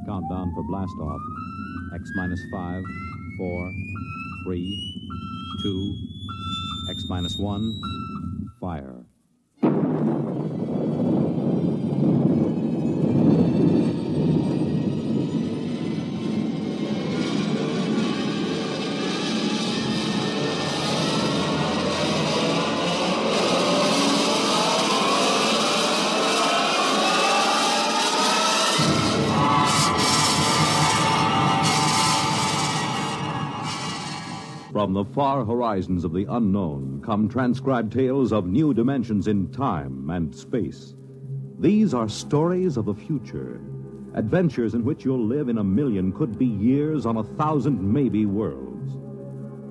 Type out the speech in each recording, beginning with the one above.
Countdown for blast off. X minus 5, 4, 3, 2, X minus 1, fire. From the far horizons of the unknown come transcribed tales of new dimensions in time and space. These are stories of the future, adventures in which you'll live in a million, could be years, on 1,000 maybe worlds.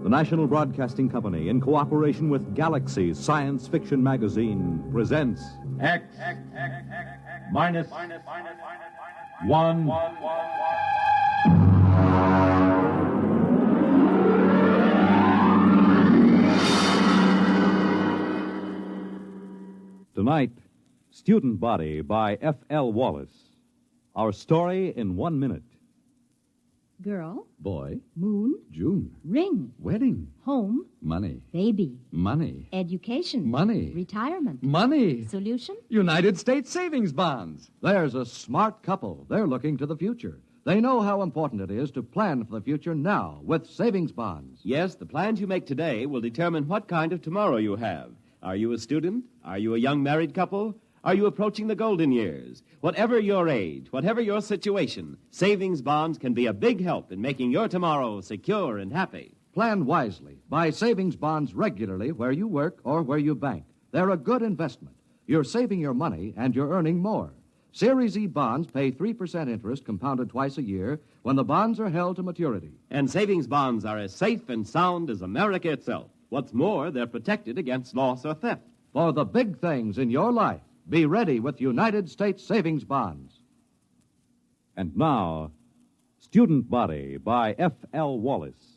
The National Broadcasting Company, in cooperation with Galaxy Science Fiction Magazine, presents X minus 1. Tonight, Student Body by F.L. Wallace. Our story in 1 minute. Girl. Boy. Moon. June. Ring. Wedding. Home. Money. Baby. Money. Education. Money. Retirement. Money. Solution? United States savings bonds. There's a smart couple. They're looking to the future. They know how important it is to plan for the future now with savings bonds. Yes, the plans you make today will determine what kind of tomorrow you have. Are you a student? Are you a young married couple? Are you approaching the golden years? Whatever your age, whatever your situation, savings bonds can be a big help in making your tomorrow secure and happy. Plan wisely. Buy savings bonds regularly where you work or where you bank. They're a good investment. You're saving your money and you're earning more. Series E bonds pay 3% interest compounded twice a year when the bonds are held to maturity. And savings bonds are as safe and sound as America itself. What's more, they're protected against loss or theft. For the big things in your life, be ready with United States savings bonds. And now, Student Body by F.L. Wallace.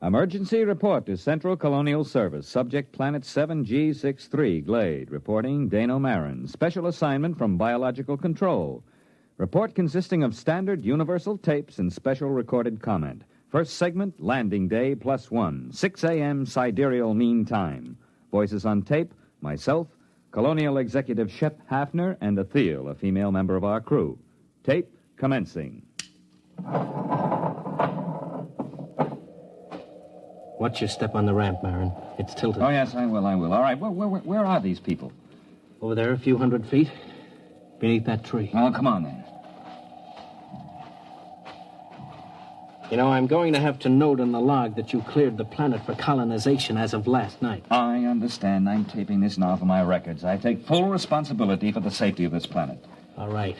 Emergency report to Central Colonial Service. Subject Planet 7G63, Glade. Reporting Dano Marin. Special assignment from Biological Control. Report consisting of standard universal tapes and special recorded comment. First segment, landing day +1. 6 a.m. sidereal mean time. Voices on tape, myself, Colonial Executive Shep Hafner, and Athel, a female member of our crew. Tape commencing. Watch your step on the ramp, Marin. It's tilted. Oh, yes, I will. All right, where are these people? Over there, a few hundred feet. Beneath that tree. Oh, come on, then. You know, I'm going to have to note in the log that you cleared the planet for colonization as of last night. I understand. I'm taping this now for my records. I take full responsibility for the safety of this planet. All right.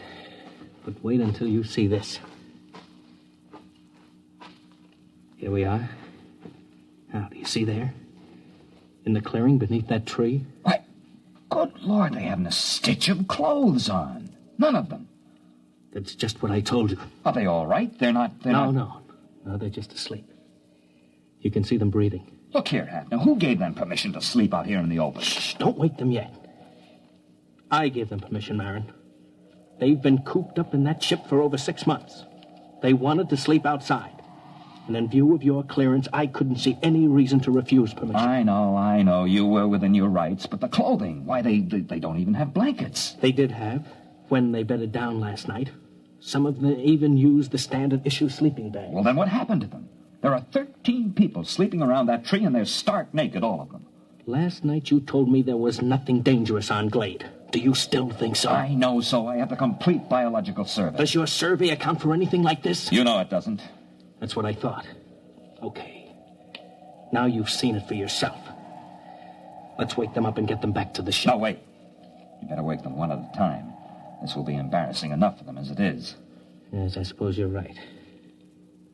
But wait until you see this. Here we are. Now, do you see there? In the clearing beneath that tree? Why, good Lord, they haven't a stitch of clothes on. None of them. That's just what I told you. Are they all right? No, they're just asleep. You can see them breathing. Look here, Hafner, who gave them permission to sleep out here in the open? Shh, don't wake them yet. I gave them permission, Marin. They've been cooped up in that ship for over 6 months. They wanted to sleep outside. And in view of your clearance, I couldn't see any reason to refuse permission. I know. You were within your rights. But the clothing, why, they don't even have blankets. They did have, when they bedded down last night. Some of them even used the standard issue sleeping bag. Well, then what happened to them? There are 13 people sleeping around that tree, and they're stark naked, all of them. Last night you told me there was nothing dangerous on Glade. Do you still think so? I know so. I have the complete biological survey. Does your survey account for anything like this? You know it doesn't. That's what I thought. Okay. Now you've seen it for yourself. Let's wake them up and get them back to the ship. No, wait. You better wake them one at a time. This will be embarrassing enough for them as it is. Yes, I suppose you're right.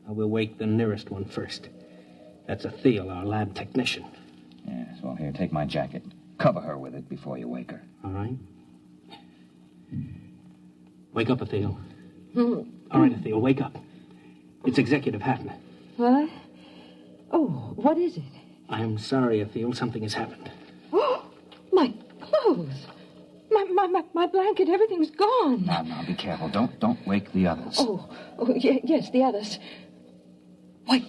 I will wake the nearest one first. That's Athel, our lab technician. Yes, well, here, take my jacket. Cover her with it before you wake her. All right. Wake up, Ethel. All right, Ethel, wake up. It's Executive Hatton. What? Oh, what is it? I'm sorry, Ethel. Something has happened. Oh, my clothes. My blanket, everything's gone. Now, be careful. Don't wake the others. Yes, the others. Why,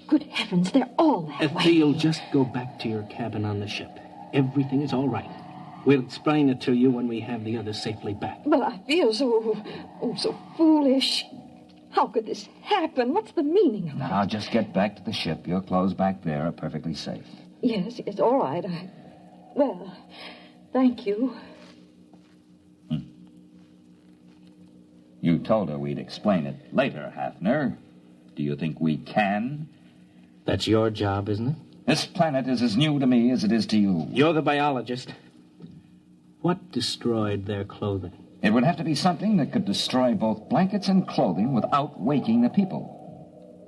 good heavens, they're all that way. Ethel, just go back to your cabin on the ship. Everything is all right. We'll explain it to you when we have the others safely back. Well, I feel so foolish. How could this happen? What's the meaning of it? Now, just get back to the ship. Your clothes back there are perfectly safe. Yes, all right. Well, thank you. You told her we'd explain it later, Hafner. Do you think we can? That's your job, isn't it? This planet is as new to me as it is to you. You're the biologist. What destroyed their clothing? It would have to be something that could destroy both blankets and clothing without waking the people.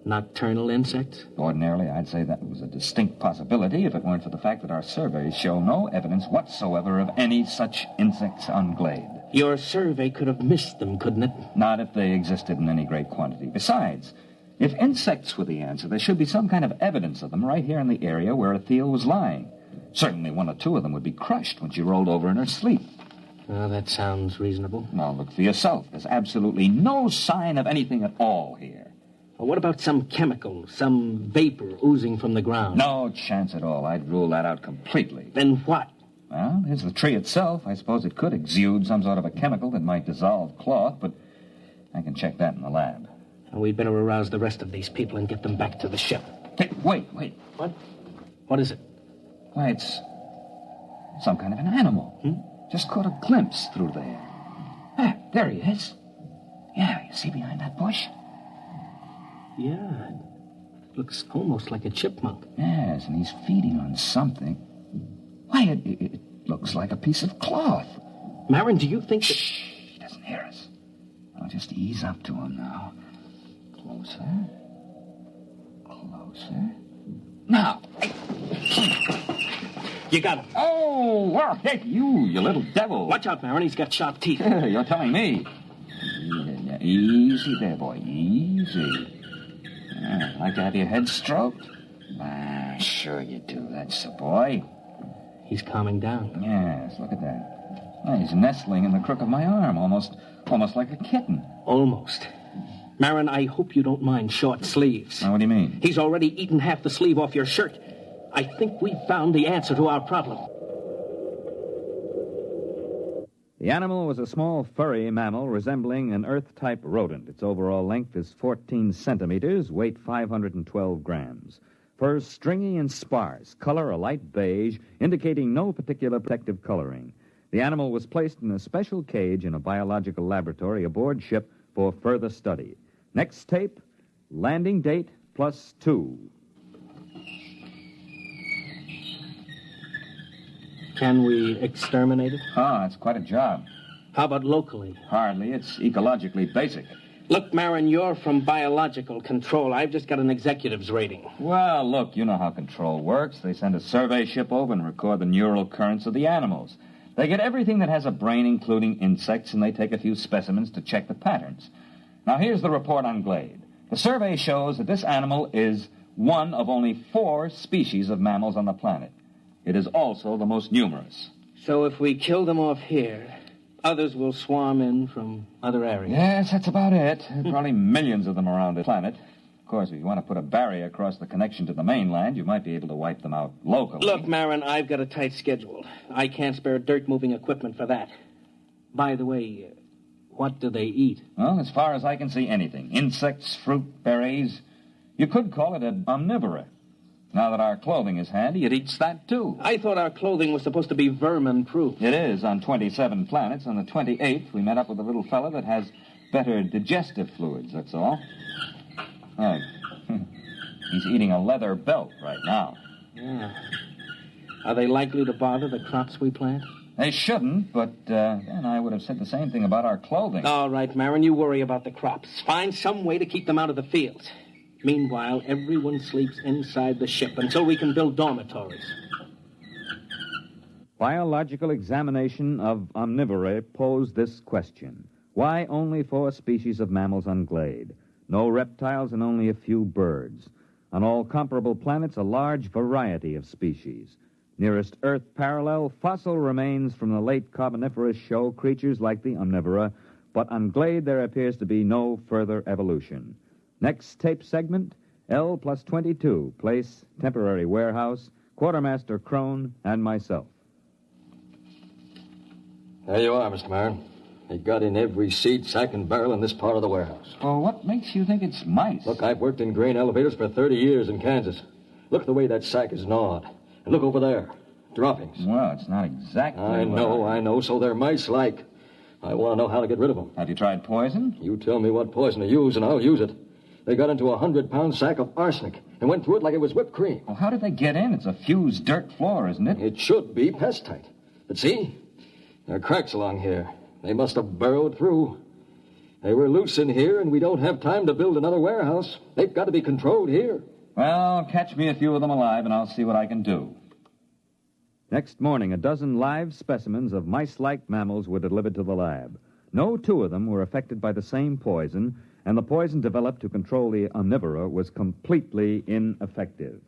Nocturnal insects? Ordinarily, I'd say that was a distinct possibility if it weren't for the fact that our surveys show no evidence whatsoever of any such insects on Glade. Your survey could have missed them, couldn't it? Not if they existed in any great quantity. Besides, if insects were the answer, there should be some kind of evidence of them right here in the area where Ethel was lying. Certainly one or two of them would be crushed when she rolled over in her sleep. Well, that sounds reasonable. Now, look for yourself. There's absolutely no sign of anything at all here. Well, what about some chemical, some vapor oozing from the ground? No chance at all. I'd rule that out completely. Then what? Well, there's the tree itself. I suppose it could exude some sort of a chemical that might dissolve cloth, but I can check that in the lab. And we'd better arouse the rest of these people and get them back to the ship. Hey, wait. What? What is it? Why, it's some kind of an animal. Just caught a glimpse through there. Ah, there he is. Yeah, you see behind that bush? Yeah, it looks almost like a chipmunk. Yes, and he's feeding on something. Why, it looks like a piece of cloth. Marin, do you think that... Shh, he doesn't hear us. I'll just ease up to him now. Closer. Now. You got him. Oh, well, hey, you little devil. Watch out, Marin. He's got sharp teeth. You're telling me. Yeah, easy there, boy. Easy. Like to have your head stroked? Sure you do. That's the boy. He's calming down. Yes, look at that. Oh, he's nestling in the crook of my arm, almost like a kitten. Almost. Marin, I hope you don't mind short sleeves. Now, what do you mean? He's already eaten half the sleeve off your shirt. I think we've found the answer to our problem. The animal was a small furry mammal resembling an Earth-type rodent. Its overall length is 14 centimeters, weight 512 grams. Fur stringy and sparse, color a light beige, indicating no particular protective coloring. The animal was placed in a special cage in a biological laboratory aboard ship for further study. Next tape, landing date +2. Can we exterminate it? Oh, it's quite a job. How about locally? Hardly. It's ecologically basic. Look, Marin, you're from biological control. I've just got an executive's rating. Well, look, you know how control works. They send a survey ship over and record the neural currents of the animals. They get everything that has a brain, including insects, and they take a few specimens to check the patterns. Now, here's the report on Glade. The survey shows that this animal is one of only 4 species of mammals on the planet. It is also the most numerous. So if we kill them off here, others will swarm in from other areas. Yes, that's about it. There are probably millions of them around the planet. Of course, if you want to put a barrier across the connection to the mainland, you might be able to wipe them out locally. Look, Marin, I've got a tight schedule. I can't spare dirt-moving equipment for that. By the way, what do they eat? Well, as far as I can see, anything. Insects, fruit, berries. You could call it an omnivora. Now that our clothing is handy, it eats that, too. I thought our clothing was supposed to be vermin-proof. It is on 27 planets. On the 28th, we met up with a little fella that has better digestive fluids, that's all. He's eating a leather belt right now. Yeah. Are they likely to bother the crops we plant? They shouldn't, but then I would have said the same thing about our clothing. All right, Marin, you worry about the crops. Find some way to keep them out of the fields. Meanwhile, everyone sleeps inside the ship until we can build dormitories. Biological examination of omnivora posed this question. Why only 4 species of mammals on Glade? No reptiles and only a few birds. On all comparable planets, a large variety of species. Nearest Earth parallel, fossil remains from the late Carboniferous show creatures like the omnivora, but on Glade there appears to be no further evolution. Next tape segment, L plus 22, place, temporary warehouse, Quartermaster Crone, and myself. There you are, Mr. Marin. They got in every seed, sack, and barrel in this part of the warehouse. Well, what makes you think it's mice? Look, I've worked in grain elevators for 30 years in Kansas. Look at the way that sack is gnawed. And look over there. Droppings. Well, it's not exactly... I know. So they're mice-like. I want to know how to get rid of them. Have you tried poison? You tell me what poison to use, and I'll use it. They got into a 100-pound sack of arsenic and went through it like it was whipped cream. Well, how did they get in? It's a fused dirt floor, isn't it? It should be pest-tight. But see, there are cracks along here. They must have burrowed through. They were loose in here, and we don't have time to build another warehouse. They've got to be controlled here. Well, catch me a few of them alive, and I'll see what I can do. Next morning, a dozen live specimens of mice-like mammals were delivered to the lab. No 2 of them were affected by the same poison, and the poison developed to control the omnivora was completely ineffective.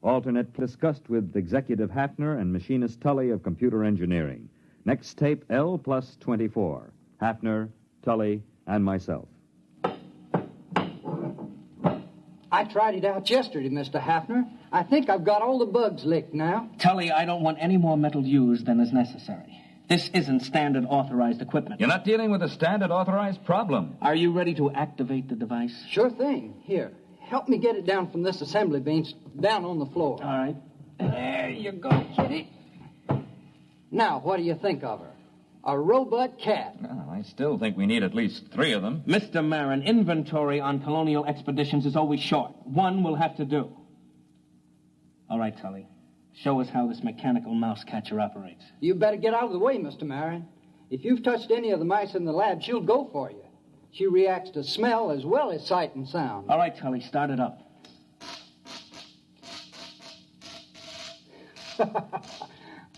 Alternate discussed with Executive Hafner and Machinist Tully of Computer Engineering. Next tape, L plus 24. Hafner, Tully, and myself. I tried it out yesterday, Mr. Hafner. I think I've got all the bugs licked now. Tully, I don't want any more metal used than is necessary. This isn't standard authorized equipment. You're not dealing with a standard authorized problem. Are you ready to activate the device? Sure thing. Here, help me get it down from this assembly bench down on the floor. All right. There you go, Kitty. Now, what do you think of her? A robot cat. Well, I still think we need at least 3 of them. Mr. Marin, inventory on colonial expeditions is always short. 1 will have to do. All right, Tully. Show us how this mechanical mouse catcher operates. You better get out of the way, Mr. Marin. If you've touched any of the mice in the lab, she'll go for you. She reacts to smell as well as sight and sound. All right, Tully, start it up.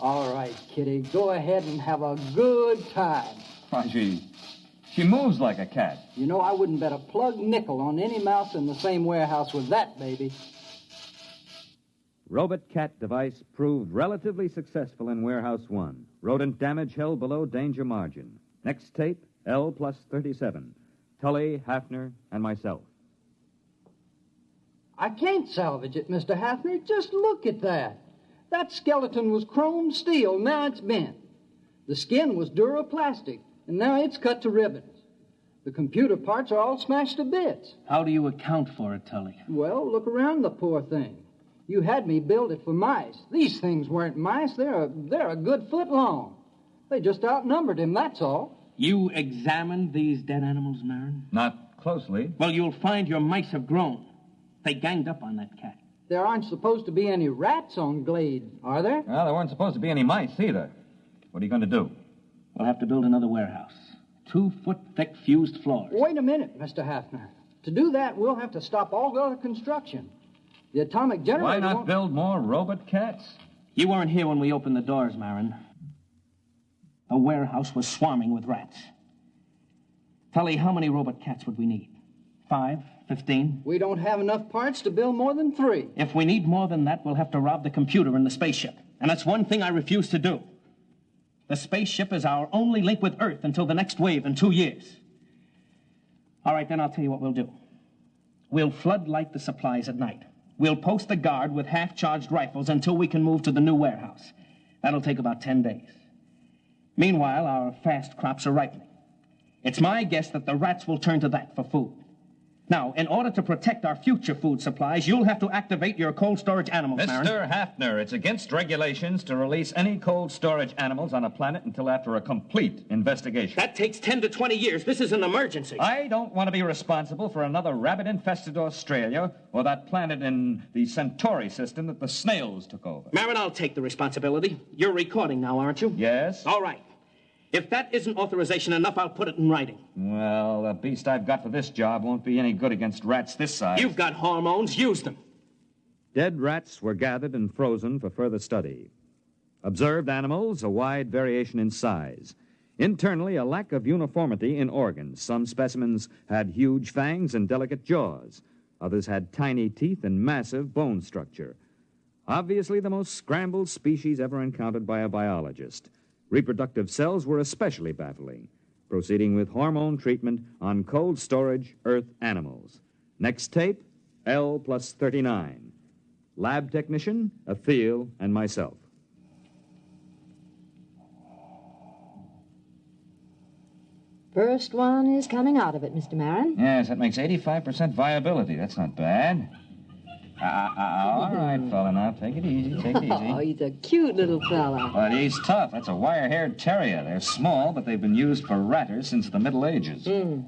All right, Kitty, go ahead and have a good time. Why, she moves like a cat. You know, I wouldn't bet a plug nickel on any mouse in the same warehouse with that baby. Robot cat device proved relatively successful in Warehouse 1. Rodent damage held below danger margin. Next tape, L plus 37. Tully, Hafner, and myself. I can't salvage it, Mr. Hafner. Just look at that. That skeleton was chrome steel. Now it's bent. The skin was duroplastic, and now it's cut to ribbons. The computer parts are all smashed to bits. How do you account for it, Tully? Well, look around the poor thing. You had me build it for mice. These things weren't mice. They're a good foot long. They just outnumbered him, that's all. You examined these dead animals, Marin? Not closely. Well, you'll find your mice have grown. They ganged up on that cat. There aren't supposed to be any rats on Glade, are there? Well, there weren't supposed to be any mice either. What are you going to do? We'll have to build another warehouse. 2-foot-thick fused floors. Wait a minute, Mr. Hafner. To do that, we'll have to stop all the other construction. The atomic generator... Why not build more robot cats? You weren't here when we opened the doors, Marin. The warehouse was swarming with rats. Tully, how many robot cats would we need? 5? 15? We don't have enough parts to build more than 3. If we need more than that, we'll have to rob the computer in the spaceship. And that's one thing I refuse to do. The spaceship is our only link with Earth until the next wave in 2 years. All right, then I'll tell you what we'll do. We'll floodlight the supplies at night. We'll post a guard with half-charged rifles until we can move to the new warehouse. That'll take about 10 days. Meanwhile, our fast crops are ripening. It's my guess that the rats will turn to that for food. Now, in order to protect our future food supplies, you'll have to activate your cold storage animals, Marin. Mr. Hafner, it's against regulations to release any cold storage animals on a planet until after a complete investigation. That takes 10 to 20 years. This is an emergency. I don't want to be responsible for another rabbit-infested Australia or that planet in the Centauri system that the snails took over. Marin, I'll take the responsibility. You're recording now, aren't you? Yes. All right. If that isn't authorization enough, I'll put it in writing. Well, the beast I've got for this job won't be any good against rats this size. You've got hormones. Use them. Dead rats were gathered and frozen for further study. Observed animals, a wide variation in size. Internally, a lack of uniformity in organs. Some specimens had huge fangs and delicate jaws. Others had tiny teeth and massive bone structure. Obviously, the most scrambled species ever encountered by a biologist. Reproductive cells were especially baffling. Proceeding with hormone treatment on cold storage Earth animals. Next tape, L plus 39. Lab technician, Athel, and myself. First one is coming out of it, Mr. Marin. Yes, that makes 85% viability. That's not bad. All right, fella, now take it easy, take it easy. Oh, he's a cute little fella. But he's tough. That's a wire-haired terrier. They're small, but they've been used for ratters since the Middle Ages. Do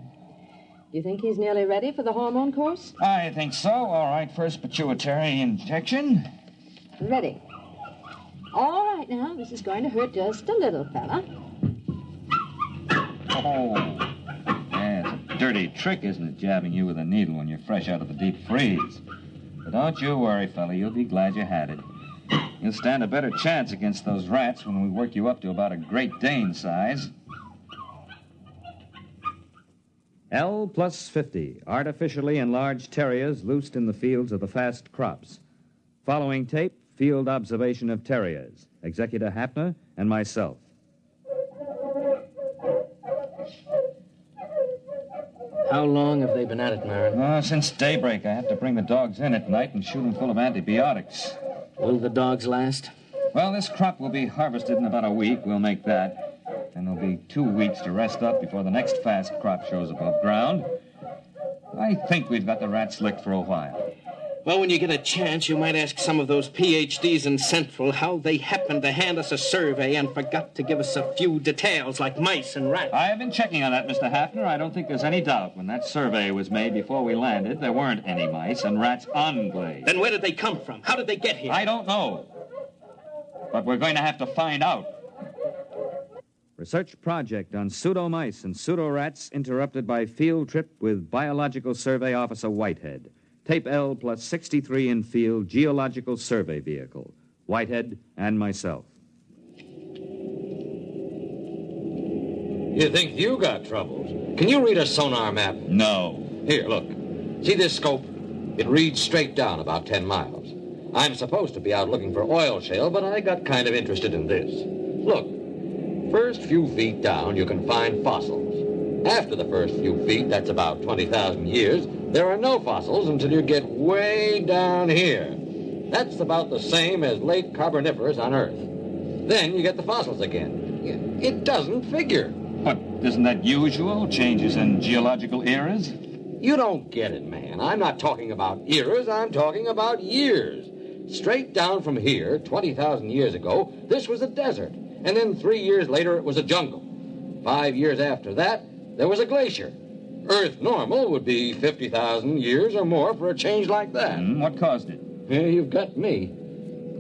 you think he's nearly ready for the hormone course? I think so. All right, first pituitary injection. Ready. All right, now, this is going to hurt just a little, fella. Oh, yeah, it's a dirty trick, isn't it, jabbing you with a needle when you're fresh out of the deep freeze? But don't you worry, fella. You'll be glad you had it. You'll stand a better chance against those rats when we work you up to about a Great Dane size. L plus 50, artificially enlarged terriers loosed in the fields of the fast crops. Following tape, field observation of terriers, Executor Hafner and myself. How long have they been at it, Marin? Since daybreak. I have to bring the dogs in at night and shoot them full of antibiotics. Will the dogs last? Well, this crop will be harvested in about a week. We'll make that. And there'll be 2 weeks to rest up before the next fast crop shows above ground. I think we've got the rats licked for a while. Well, when you get a chance, you might ask some of those PhDs in Central how they happened to hand us a survey and forgot to give us a few details like mice and rats. I have been checking on that, Mr. Hafner. I don't think there's any doubt. When that survey was made before we landed, there weren't any mice and rats on Glade. Then where did they come from? How did they get here? I don't know. But we're going to have to find out. Research project on pseudo-mice and pseudo-rats interrupted by field trip with Biological Survey Officer Whitehead. Tape L plus 63 in field geological survey vehicle. Whitehead and myself. You think you got troubles? Can you read a sonar map? No. Here, look. See this scope? It reads straight down about 10 miles. I'm supposed to be out looking for oil shale, but I got kind of interested in this. Look, first few feet down, you can find fossils. After the first few feet, that's about 20,000 years, there are no fossils until you get way down here. That's about the same as late Carboniferous on Earth. Then you get the fossils again. It doesn't figure. But isn't that usual? Changes in geological eras? You don't get it, man. I'm not talking about eras. I'm talking about years. Straight down from here, 20,000 years ago, this was a desert. And then 3 years later, it was a jungle. 5 years after that, there was a glacier. Earth normal would be 50,000 years or more for a change like that. What caused it? Yeah, you've got me.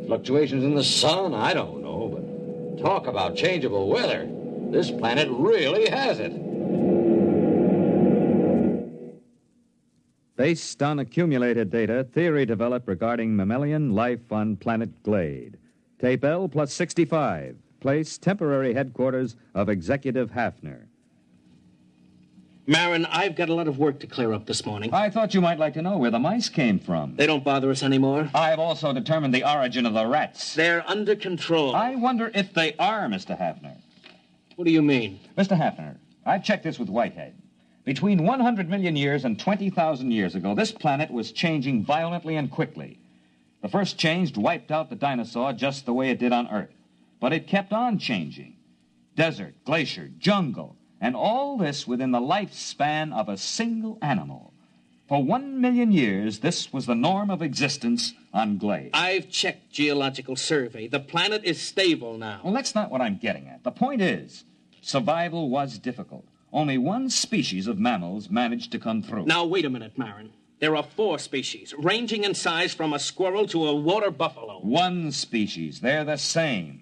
Fluctuations in the sun, I don't know, but talk about changeable weather. This planet really has it. Based on accumulated data, theory developed regarding mammalian life on planet Glade. Tape L plus 65. Place temporary headquarters of Executive Hafner. Marin, I've got a lot of work to clear up this morning. I thought you might like to know where the mice came from. They don't bother us anymore. I've also determined the origin of the rats. They're under control. I wonder if they are, Mr. Hafner. What do you mean? Mr. Hafner, I've checked this with Whitehead. Between 100 million years and 20,000 years ago, this planet was changing violently and quickly. The first change wiped out the dinosaur just the way it did on Earth. But it kept on changing. Desert, glacier, jungle, and all this within the lifespan of a single animal. For 1 million years, this was the norm of existence on Glade. I've checked Geological Survey. The planet is stable now. Well, that's not what I'm getting at. The point is, survival was difficult. Only one species of mammals managed to come through. Now, wait a minute, Marin. There are 4 species, ranging in size from a squirrel to a water buffalo. One species. They're the same.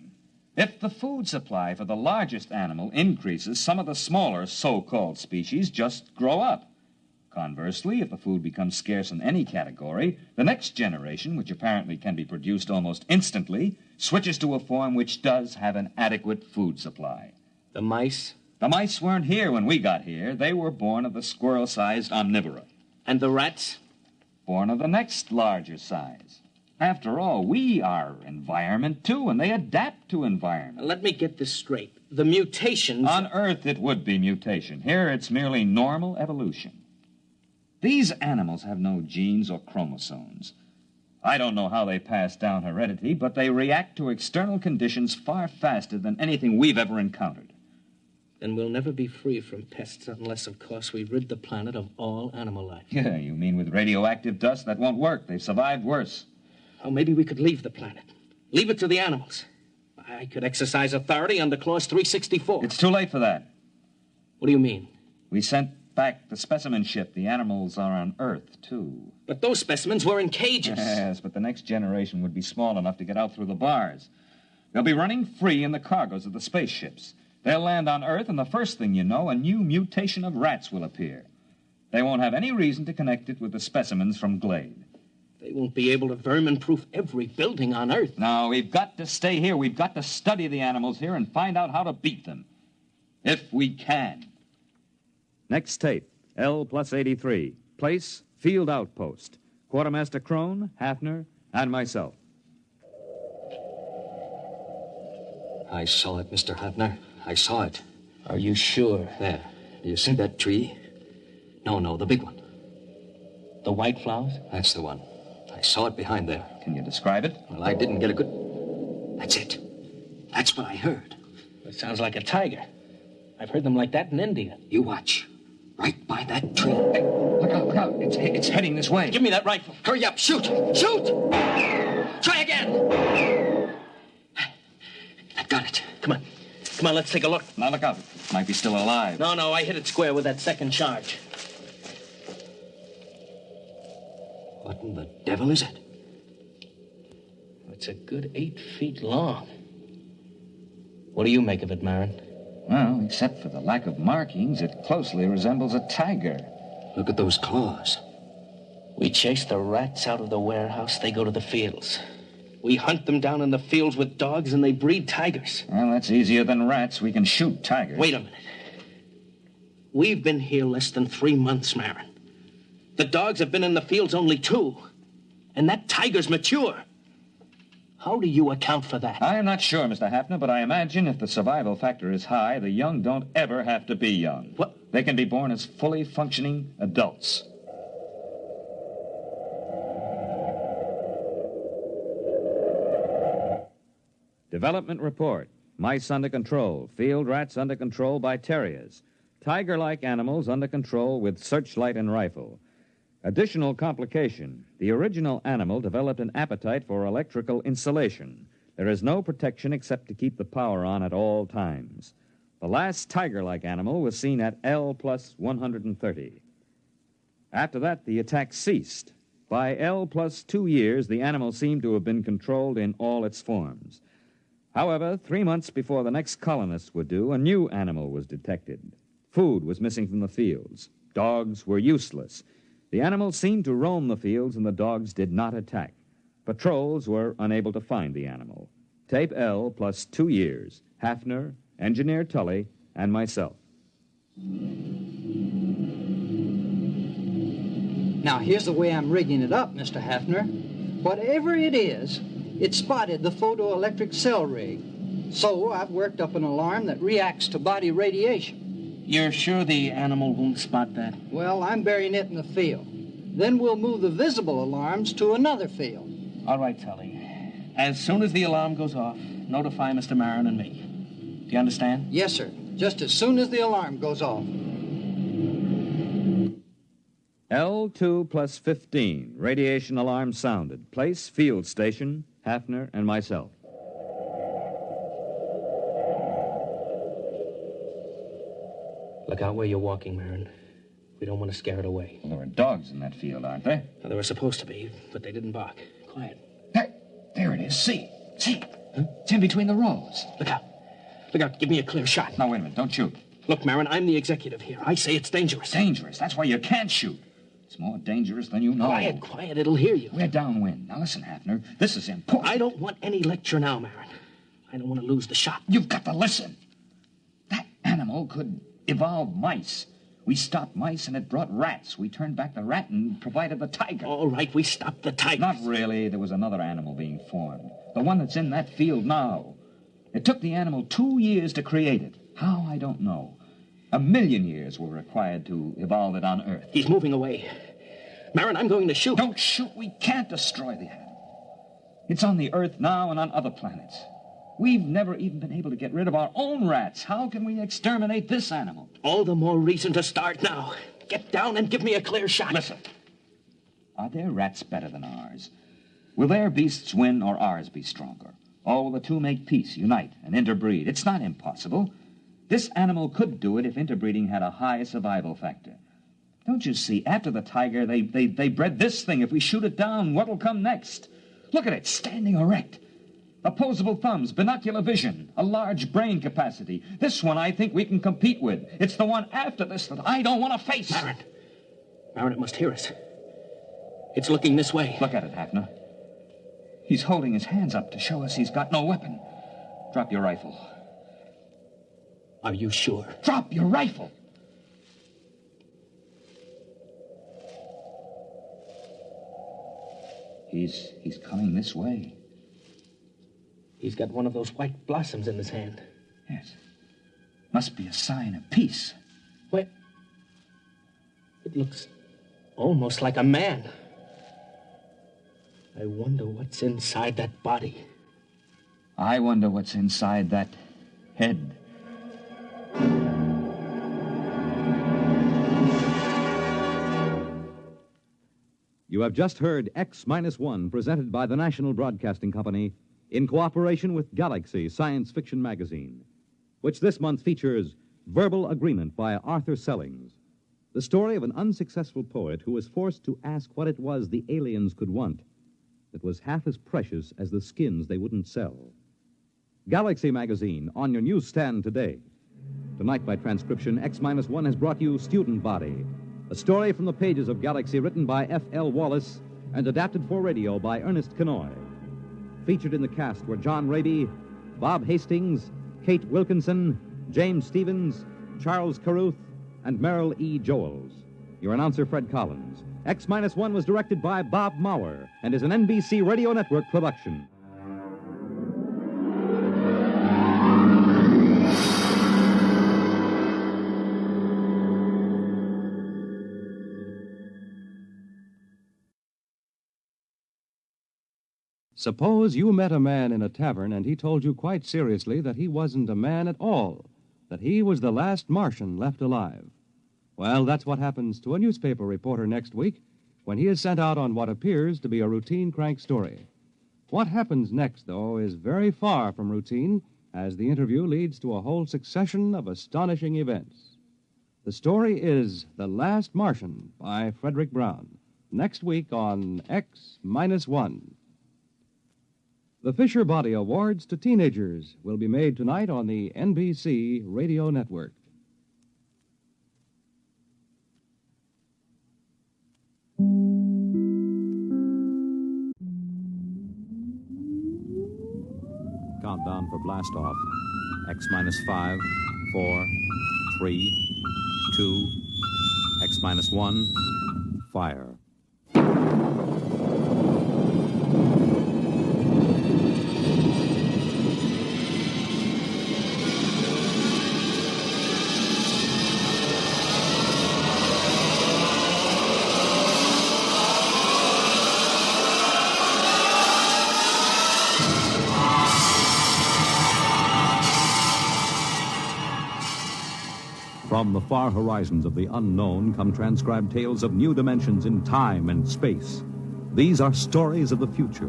If the food supply for the largest animal increases, some of the smaller so-called species just grow up. Conversely, if the food becomes scarce in any category, the next generation, which apparently can be produced almost instantly, switches to a form which does have an adequate food supply. The mice? The mice weren't here when we got here. They were born of the squirrel-sized omnivora. And the rats? Born of the next larger size. After all, we are environment, too, and they adapt to environment. Let me get this straight. The mutations... On Earth, it would be mutation. Here, it's merely normal evolution. These animals have no genes or chromosomes. I don't know how they pass down heredity, but they react to external conditions far faster than anything we've ever encountered. Then we'll never be free from pests unless, of course, we rid the planet of all animal life. Yeah, you mean with radioactive dust? That won't work. They've survived worse. Oh, maybe we could leave the planet. Leave it to the animals. I could exercise authority under Clause 364. It's too late for that. What do you mean? We sent back the specimen ship. The animals are on Earth, too. But those specimens were in cages. Yes, but the next generation would be small enough to get out through the bars. They'll be running free in the cargoes of the spaceships. They'll land on Earth, and the first thing you know, a new mutation of rats will appear. They won't have any reason to connect it with the specimens from Glade. They won't be able to vermin-proof every building on Earth. No, we've got to stay here. We've got to study the animals here and find out how to beat them. If we can. Next tape, L plus 83. Place, Field Outpost. Quartermaster Crone, Hafner, and myself. I saw it, Mr. Hafner. I saw it. Are you sure? There. Do you see that tree? No, the big one. The white flowers? That's the one. I saw it behind there. Can you describe it? Well, I didn't get a good... That's it. That's what I heard. It sounds like a tiger. I've heard them like that in India. You watch. Right by that tree. Hey, look out. It's heading this way. Give me that rifle. Hurry up. Shoot! Try again! I got it. Come on, let's take a look. Now look out. It might be still alive. No, I hit it square with that second charge. What in the devil is it? It's a good 8 feet long. What do you make of it, Marin? Well, except for the lack of markings, it closely resembles a tiger. Look at those claws. We chase the rats out of the warehouse, they go to the fields. We hunt them down in the fields with dogs, and they breed tigers. Well, that's easier than rats. We can shoot tigers. Wait a minute. We've been here less than 3 months, Marin. The dogs have been in the fields only 2. And that tiger's mature. How do you account for that? I'm not sure, Mr. Hafner, but I imagine if the survival factor is high, the young don't ever have to be young. What? They can be born as fully functioning adults. Development report. Mice under control. Field rats under control by terriers. Tiger-like animals under control with searchlight and rifle. Additional complication. The original animal developed an appetite for electrical insulation. There is no protection except to keep the power on at all times. The last tiger-like animal was seen at L plus 130. After that, the attack ceased. By L plus 2 years, the animal seemed to have been controlled in all its forms. However, 3 months before the next colonists were due, a new animal was detected. Food was missing from the fields. Dogs were useless. The animals seemed to roam the fields, and the dogs did not attack. Patrols were unable to find the animal. Tape L plus 2 years. Hafner, Engineer Tully, and myself. Now, here's the way I'm rigging it up, Mr. Hafner. Whatever it is, it spotted the photoelectric cell rig. So I've worked up an alarm that reacts to body radiation. You're sure the animal won't spot that? Well, I'm burying it in the field. Then we'll move the visible alarms to another field. All right, Tully. As soon as the alarm goes off, notify Mr. Marin and me. Do you understand? Yes, sir. Just as soon as the alarm goes off. L2 plus 15. Radiation alarm sounded. Place, field station, Hafner, and myself. Look out where you're walking, Marin. We don't want to scare it away. Well, there are dogs in that field, aren't there? Well, there were supposed to be, but they didn't bark. Quiet. Hey, there it is. See? Huh? It's in between the rows. Look out. Look out. Give me a clear shot. Now, wait a minute. Don't shoot. Look, Marin, I'm the executive here. I say it's dangerous. Dangerous? That's why you can't shoot. It's more dangerous than you know. Quiet, quiet. It'll hear you. We're downwind. Now listen, Hafner. This is important. I don't want any lecture now, Marin. I don't want to lose the shot. You've got to listen. That animal could evolve mice. We stopped mice and it brought rats. We turned back the rat and provided the tiger. All right, we stopped the tiger. Not really. There was another animal being formed. The one that's in that field now. It took the animal 2 years to create it. How, I don't know. 1,000,000 years were required to evolve it on Earth. He's moving away. Marin, I'm going to shoot. Don't shoot. We can't destroy the animal. It's on the Earth now and on other planets. We've never even been able to get rid of our own rats. How can we exterminate this animal? All the more reason to start now. Get down and give me a clear shot. Listen. Are their rats better than ours? Will their beasts win or ours be stronger? Or will the two make peace, unite, and interbreed? It's not impossible. This animal could do it if interbreeding had a high survival factor. Don't you see, after the tiger, they bred this thing. If we shoot it down, what'll come next? Look at it, standing erect. Opposable thumbs, binocular vision, a large brain capacity. This one I think we can compete with. It's the one after this that I don't want to face. Marin, it must hear us. It's looking this way. Look at it, Hafner. He's holding his hands up to show us he's got no weapon. Drop your rifle. Are you sure? Drop your rifle! He's coming this way. He's got one of those white blossoms in his hand. Yes. Must be a sign of peace. What? It looks almost like a man. I wonder what's inside that body. I wonder what's inside that head. You have just heard X-1, presented by the National Broadcasting Company in cooperation with Galaxy Science Fiction Magazine, which this month features Verbal Agreement by Arthur Sellings, the story of an unsuccessful poet who was forced to ask what it was the aliens could want that was half as precious as the skins they wouldn't sell. Galaxy Magazine, on your newsstand today. Tonight, by transcription, X-1 has brought you Student Body, a story from the pages of Galaxy written by F.L. Wallace and adapted for radio by Ernest Kenoy. Featured in the cast were John Raby, Bob Hastings, Kate Wilkinson, James Stevens, Charles Carruth, and Merrill E. Joels. Your announcer, Fred Collins. X-1 was directed by Bob Maurer and is an NBC Radio Network production. Suppose you met a man in a tavern and he told you quite seriously that he wasn't a man at all, that he was the last Martian left alive. Well, that's what happens to a newspaper reporter next week when he is sent out on what appears to be a routine crank story. What happens next, though, is very far from routine, as the interview leads to a whole succession of astonishing events. The story is The Last Martian by Frederick Brown, next week on X-1. The Fisher Body Awards to Teenagers will be made tonight on the NBC Radio Network. Countdown for blast off. X-5, 4, 3, 2, X-1, fire. From the far horizons of the unknown come transcribed tales of new dimensions in time and space. These are stories of the future,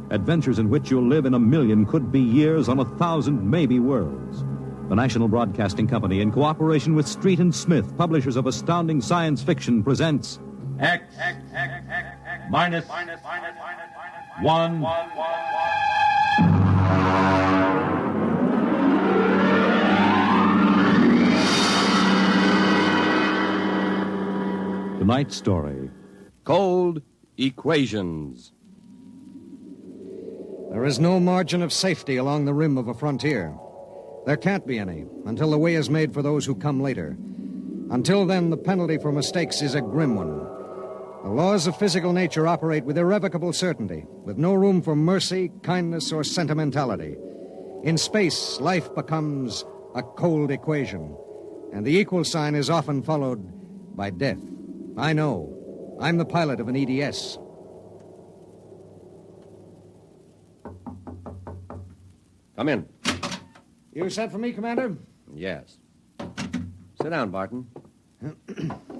adventures in which you'll live in 1,000,000 could-be years on 1,000 maybe worlds. The National Broadcasting Company, in cooperation with Street and Smith, publishers of astounding science fiction, presents X-1. Tonight's story, Cold equations. There is no margin of safety along the rim of a frontier. There can't be any until the way is made for those who come later. Until then, the penalty for mistakes is a grim one. The laws of physical nature operate with irrevocable certainty, with no room for mercy, kindness, or sentimentality. In space, life becomes a cold equation, and the equal sign is often followed by death. I know. I'm the pilot of an EDS. Come in. You sent for me, Commander? Yes. Sit down, Barton.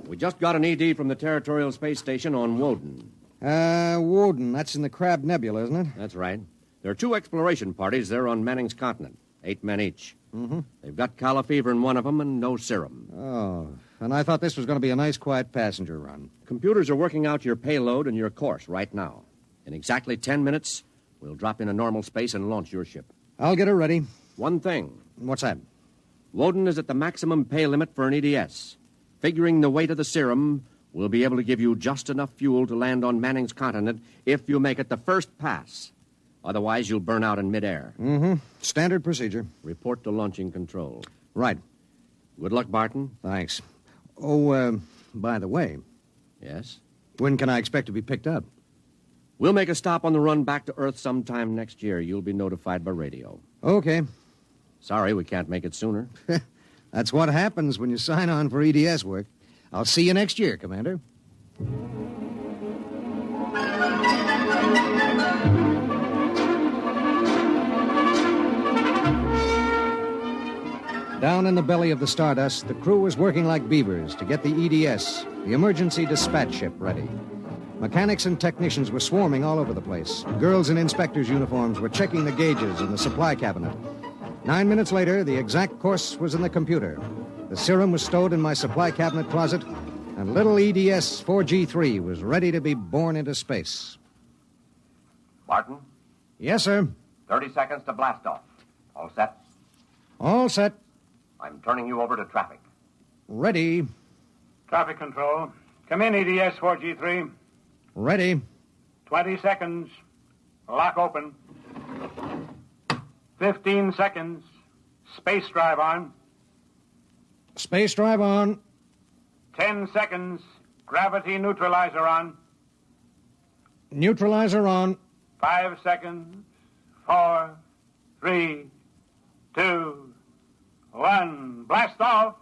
We just got an ED from the Territorial Space Station on Woden. Woden. That's in the Crab Nebula, isn't it? That's right. There are 2 exploration parties there on Manning's continent, 8 men each. Mm-hmm. They've got calla fever in one of them and no serum. Oh, and I thought this was going to be a nice, quiet passenger run. Computers are working out your payload and your course right now. In exactly 10 minutes, we'll drop in a normal space and launch your ship. I'll get her ready. One thing. What's that? Woden is at the maximum pay limit for an EDS. Figuring the weight of the serum, we'll be able to give you just enough fuel to land on Manning's continent if you make it the first pass. Otherwise, you'll burn out in midair. Mm-hmm. Standard procedure. Report to launching control. Right. Good luck, Barton. Thanks. Oh, by the way. Yes? When can I expect to be picked up? We'll make a stop on the run back to Earth sometime next year. You'll be notified by radio. Okay. Sorry, we can't make it sooner. That's what happens when you sign on for EDS work. I'll see you next year, Commander. Down in the belly of the Stardust, the crew was working like beavers to get the EDS, the emergency dispatch ship, ready. Mechanics and technicians were swarming all over the place. Girls in inspectors' uniforms were checking the gauges in the supply cabinet. 9 minutes later, the exact course was in the computer. The serum was stowed in my supply cabinet closet, and little EDS 4G3 was ready to be born into space. Barton? Yes, sir. 30 seconds to blast off. All set? All set. I'm turning you over to traffic. Ready. Traffic control. Come in, EDS 4G3. Ready. 20 seconds. Lock open. 15 seconds. Space drive on. Space drive on. 10 seconds. Gravity neutralizer on. Neutralizer on. 5 seconds. 4, 3, 2, 1. Blast off.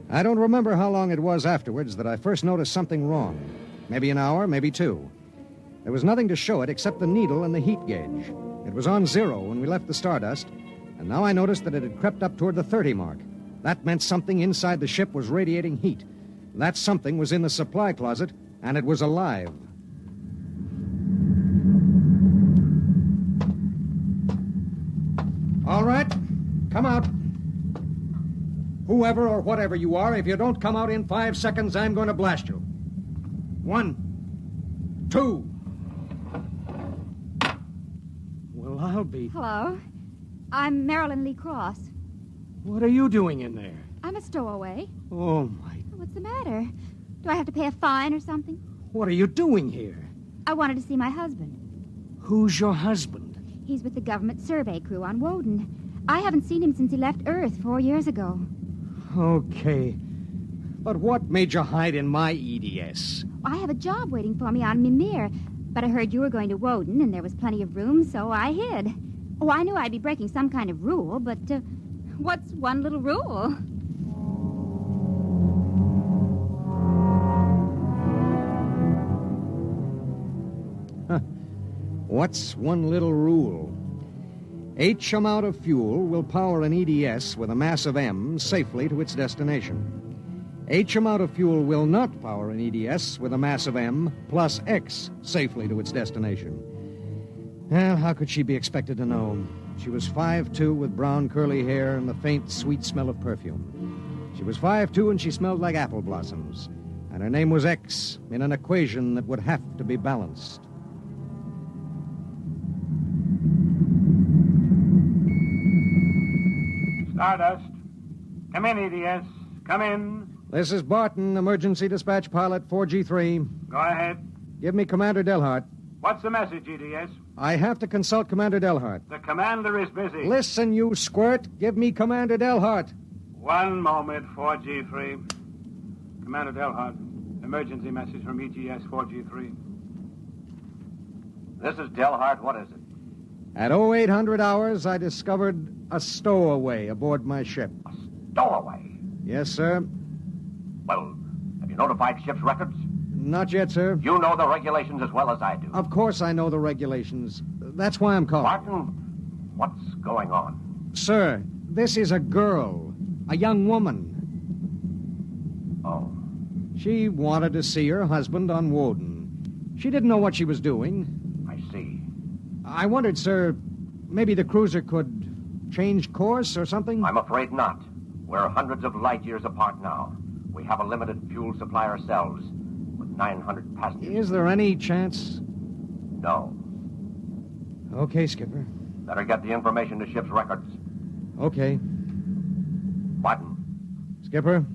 I don't remember how long it was afterwards that I first noticed something wrong. Maybe an hour, maybe 2. There was nothing to show it except the needle and the heat gauge. It was on 0 when we left the Stardust, and now I noticed that it had crept up toward the 30 mark. That meant something inside the ship was radiating heat. That something was in the supply closet, and it was alive. All right, come out. Whoever or whatever you are, if you don't come out in 5 seconds, I'm going to blast you. 1, 2. Well, I'll be... Hello. I'm Marilyn Lee Cross. What are you doing in there? I'm a stowaway. Oh, my... What's the matter? Do I have to pay a fine or something? What are you doing here? I wanted to see my husband. Who's your husband? He's with the government survey crew on Woden. I haven't seen him since he left Earth 4 years ago. Okay. But what made you hide in my EDS? I have a job waiting for me on Mimir, but I heard you were going to Woden and there was plenty of room, so I hid. Oh, I knew I'd be breaking some kind of rule, but what's one little rule? What's one little rule? H amount of fuel will power an EDS with a mass of M safely to its destination. H amount of fuel will not power an EDS with a mass of M plus X safely to its destination. Well, how could she be expected to know? She was 5'2" with brown curly hair and the faint, sweet smell of perfume. She was 5'2" and she smelled like apple blossoms. And her name was X in an equation that would have to be balanced. Stardust. Come in, EDS. Come in. This is Barton, emergency dispatch pilot 4G3. Go ahead. Give me Commander Delhart. What's the message, EDS? I have to consult Commander Delhart. The commander is busy. Listen, you squirt. Give me Commander Delhart. One moment, 4G3. Commander Delhart, emergency message from EGS 4G3. This is Delhart. What is it? At 0800 hours, I discovered a stowaway aboard my ship. Stowaway? Yes, sir. Well, have you notified ship's records? Not yet, sir. You know the regulations as well as I do. Of course I know the regulations. That's why I'm calling. Barton, what's going on? Sir, this is a girl. A young woman. Oh. She wanted to see her husband on Woden. She didn't know what she was doing. I see. I wondered, sir, maybe the cruiser could change course or something? I'm afraid not. We're hundreds of light years apart now. We have a limited fuel supply ourselves, with 900 passengers. Is there any chance? No. Okay, Skipper. Better get the information to ship's records. Okay. Barton. Skipper?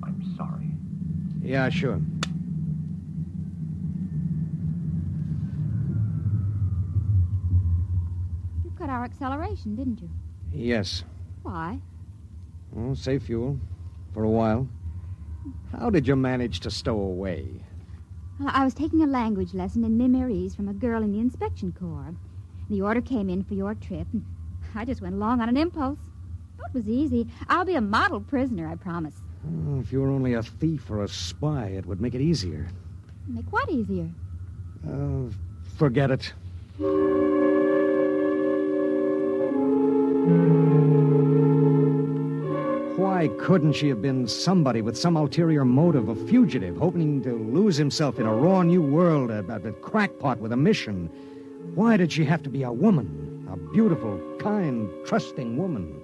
I'm sorry. Yeah, sure. You cut our acceleration, didn't you? Yes. Why? Oh, save fuel. For a while. How did you manage to stow away? I was taking a language lesson in Mimirese from a girl in the inspection corps. The order came in for your trip, and I just went along on an impulse. Oh, it was easy. I'll be a model prisoner, I promise. Oh, if you were only a thief or a spy, it would make it easier. Make what easier? Forget it. Why couldn't she have been somebody with some ulterior motive, a fugitive, hoping to lose himself in a raw new world, a crackpot with a mission? Why did she have to be a woman? A beautiful, kind, trusting woman?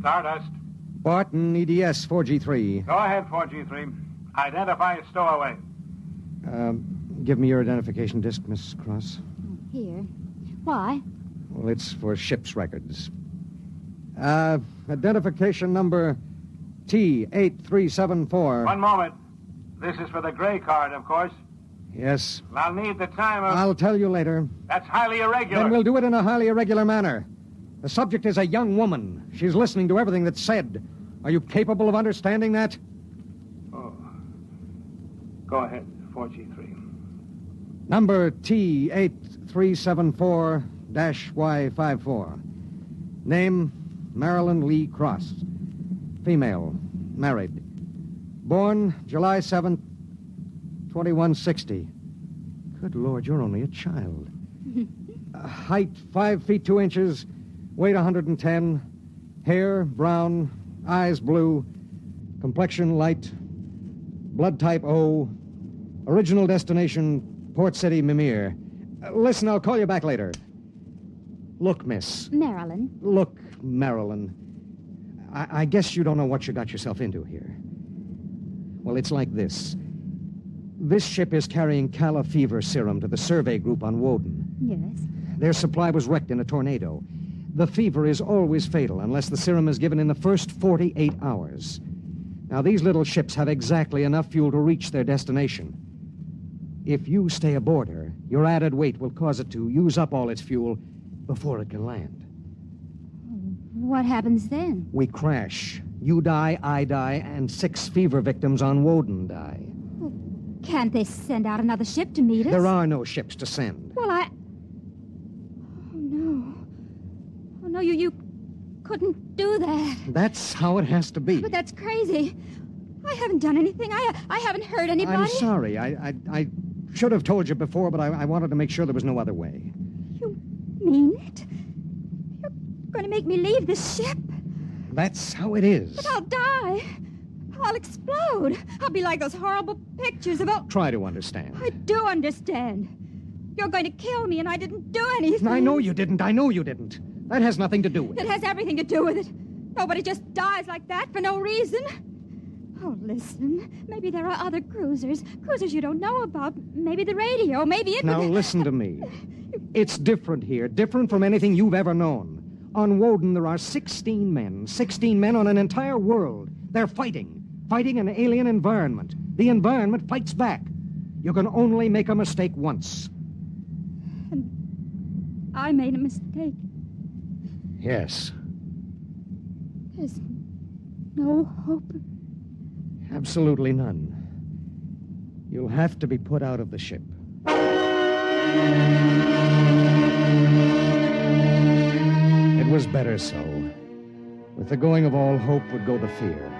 Stardust. Barton, EDS 4G3. Go ahead, 4G3. Identify a stowaway. Give me your identification disc, Miss Cross. Here. Why? Well, it's for ship's records. Identification number T8374. One moment. This is for the gray card, of course. Yes. I'll need the time of... I'll tell you later. That's highly irregular. Then we'll do it in a highly irregular manner. The subject is a young woman. She's listening to everything that's said. Are you capable of understanding that? Oh. Go ahead, 4G3. Number T8374-Y54. Name, Marilyn Lee Cross. Female, married. Born July 7th, 2160. Good Lord, you're only a child. Height, 5 feet 2 inches. Weight, 110. Hair, brown. Eyes, blue. Complexion, light. Blood type, O. Original destination, Port City, Mimir. Listen, I'll call you back later. Look, miss. Marilyn. Look, Marilyn. I guess you don't know what you got yourself into here. Well, it's like this. This ship is carrying Calla fever serum to the survey group on Woden. Yes. Their supply was wrecked in a tornado. The fever is always fatal unless the serum is given in the first 48 hours. Now, these little ships have exactly enough fuel to reach their destination. If you stay aboard her, your added weight will cause it to use up all its fuel before it can land. What happens then? We crash. You die, I die, and 6 fever victims on Woden die. Well, can't they send out another ship to meet us? There are no ships to send. Well, Oh, no. Oh, no, you couldn't do that. That's how it has to be. But that's crazy. I haven't done anything. I haven't hurt anybody. I'm sorry. I should have told you before, but I wanted to make sure there was no other way. You mean it? You're going to make me leave this ship? That's how it is. But I'll die. I'll explode. I'll be like those horrible pictures of... Try to understand. I do understand. You're going to kill me, and I didn't do anything. I know you didn't. That has nothing to do with it. It has everything to do with it. Nobody just dies like that for no reason. Oh, listen. Maybe there are other cruisers. Cruisers you don't know about. Maybe the radio. Maybe it... Now, listen to me. It's different here. Different from anything you've ever known. On Woden, there are 16 men. 16 men on an entire world. They're fighting. Fighting an alien environment. The environment fights back. You can only make a mistake once. And I made a mistake. Yes. There's no hope. Absolutely none. You'll have to be put out of the ship. It was better so. With the going of all hope would go the fear.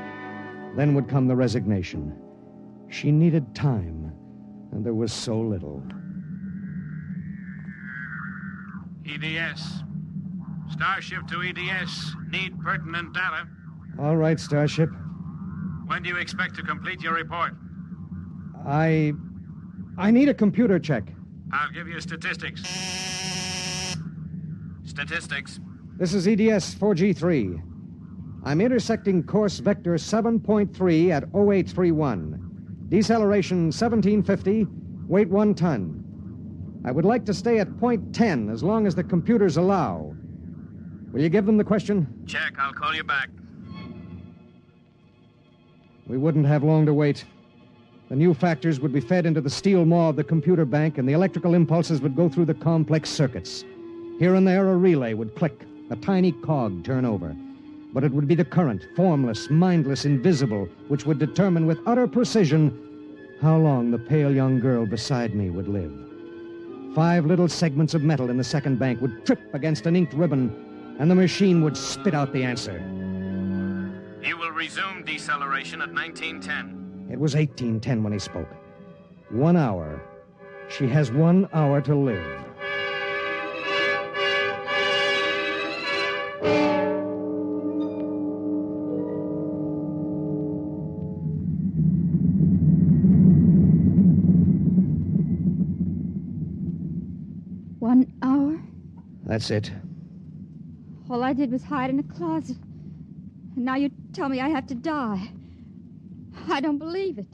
Then would come the resignation. She needed time, and there was so little. EDS. Starship to EDS. Need pertinent data. All right, Starship. When do you expect to complete your report? I need a computer check. I'll give you statistics. Statistics. This is EDS 4G3. I'm intersecting course vector 7.3 at 0831. Deceleration 1750, weight 1 ton. I would like to stay at point 10 as long as the computers allow. Will you give them the question? Check. I'll call you back. We wouldn't have long to wait. The new factors would be fed into the steel maw of the computer bank, and the electrical impulses would go through the complex circuits. Here and there, a relay would click, a tiny cog turn over. But it would be the current, formless, mindless, invisible, which would determine with utter precision how long the pale young girl beside me would live. 5 little segments of metal in the second bank would trip against an inked ribbon, and the machine would spit out the answer. You will resume deceleration at 1910. It was 1810 when he spoke. 1 hour. She has 1 hour to live. That's it. All I did was hide in a closet. And now you tell me I have to die. I don't believe it.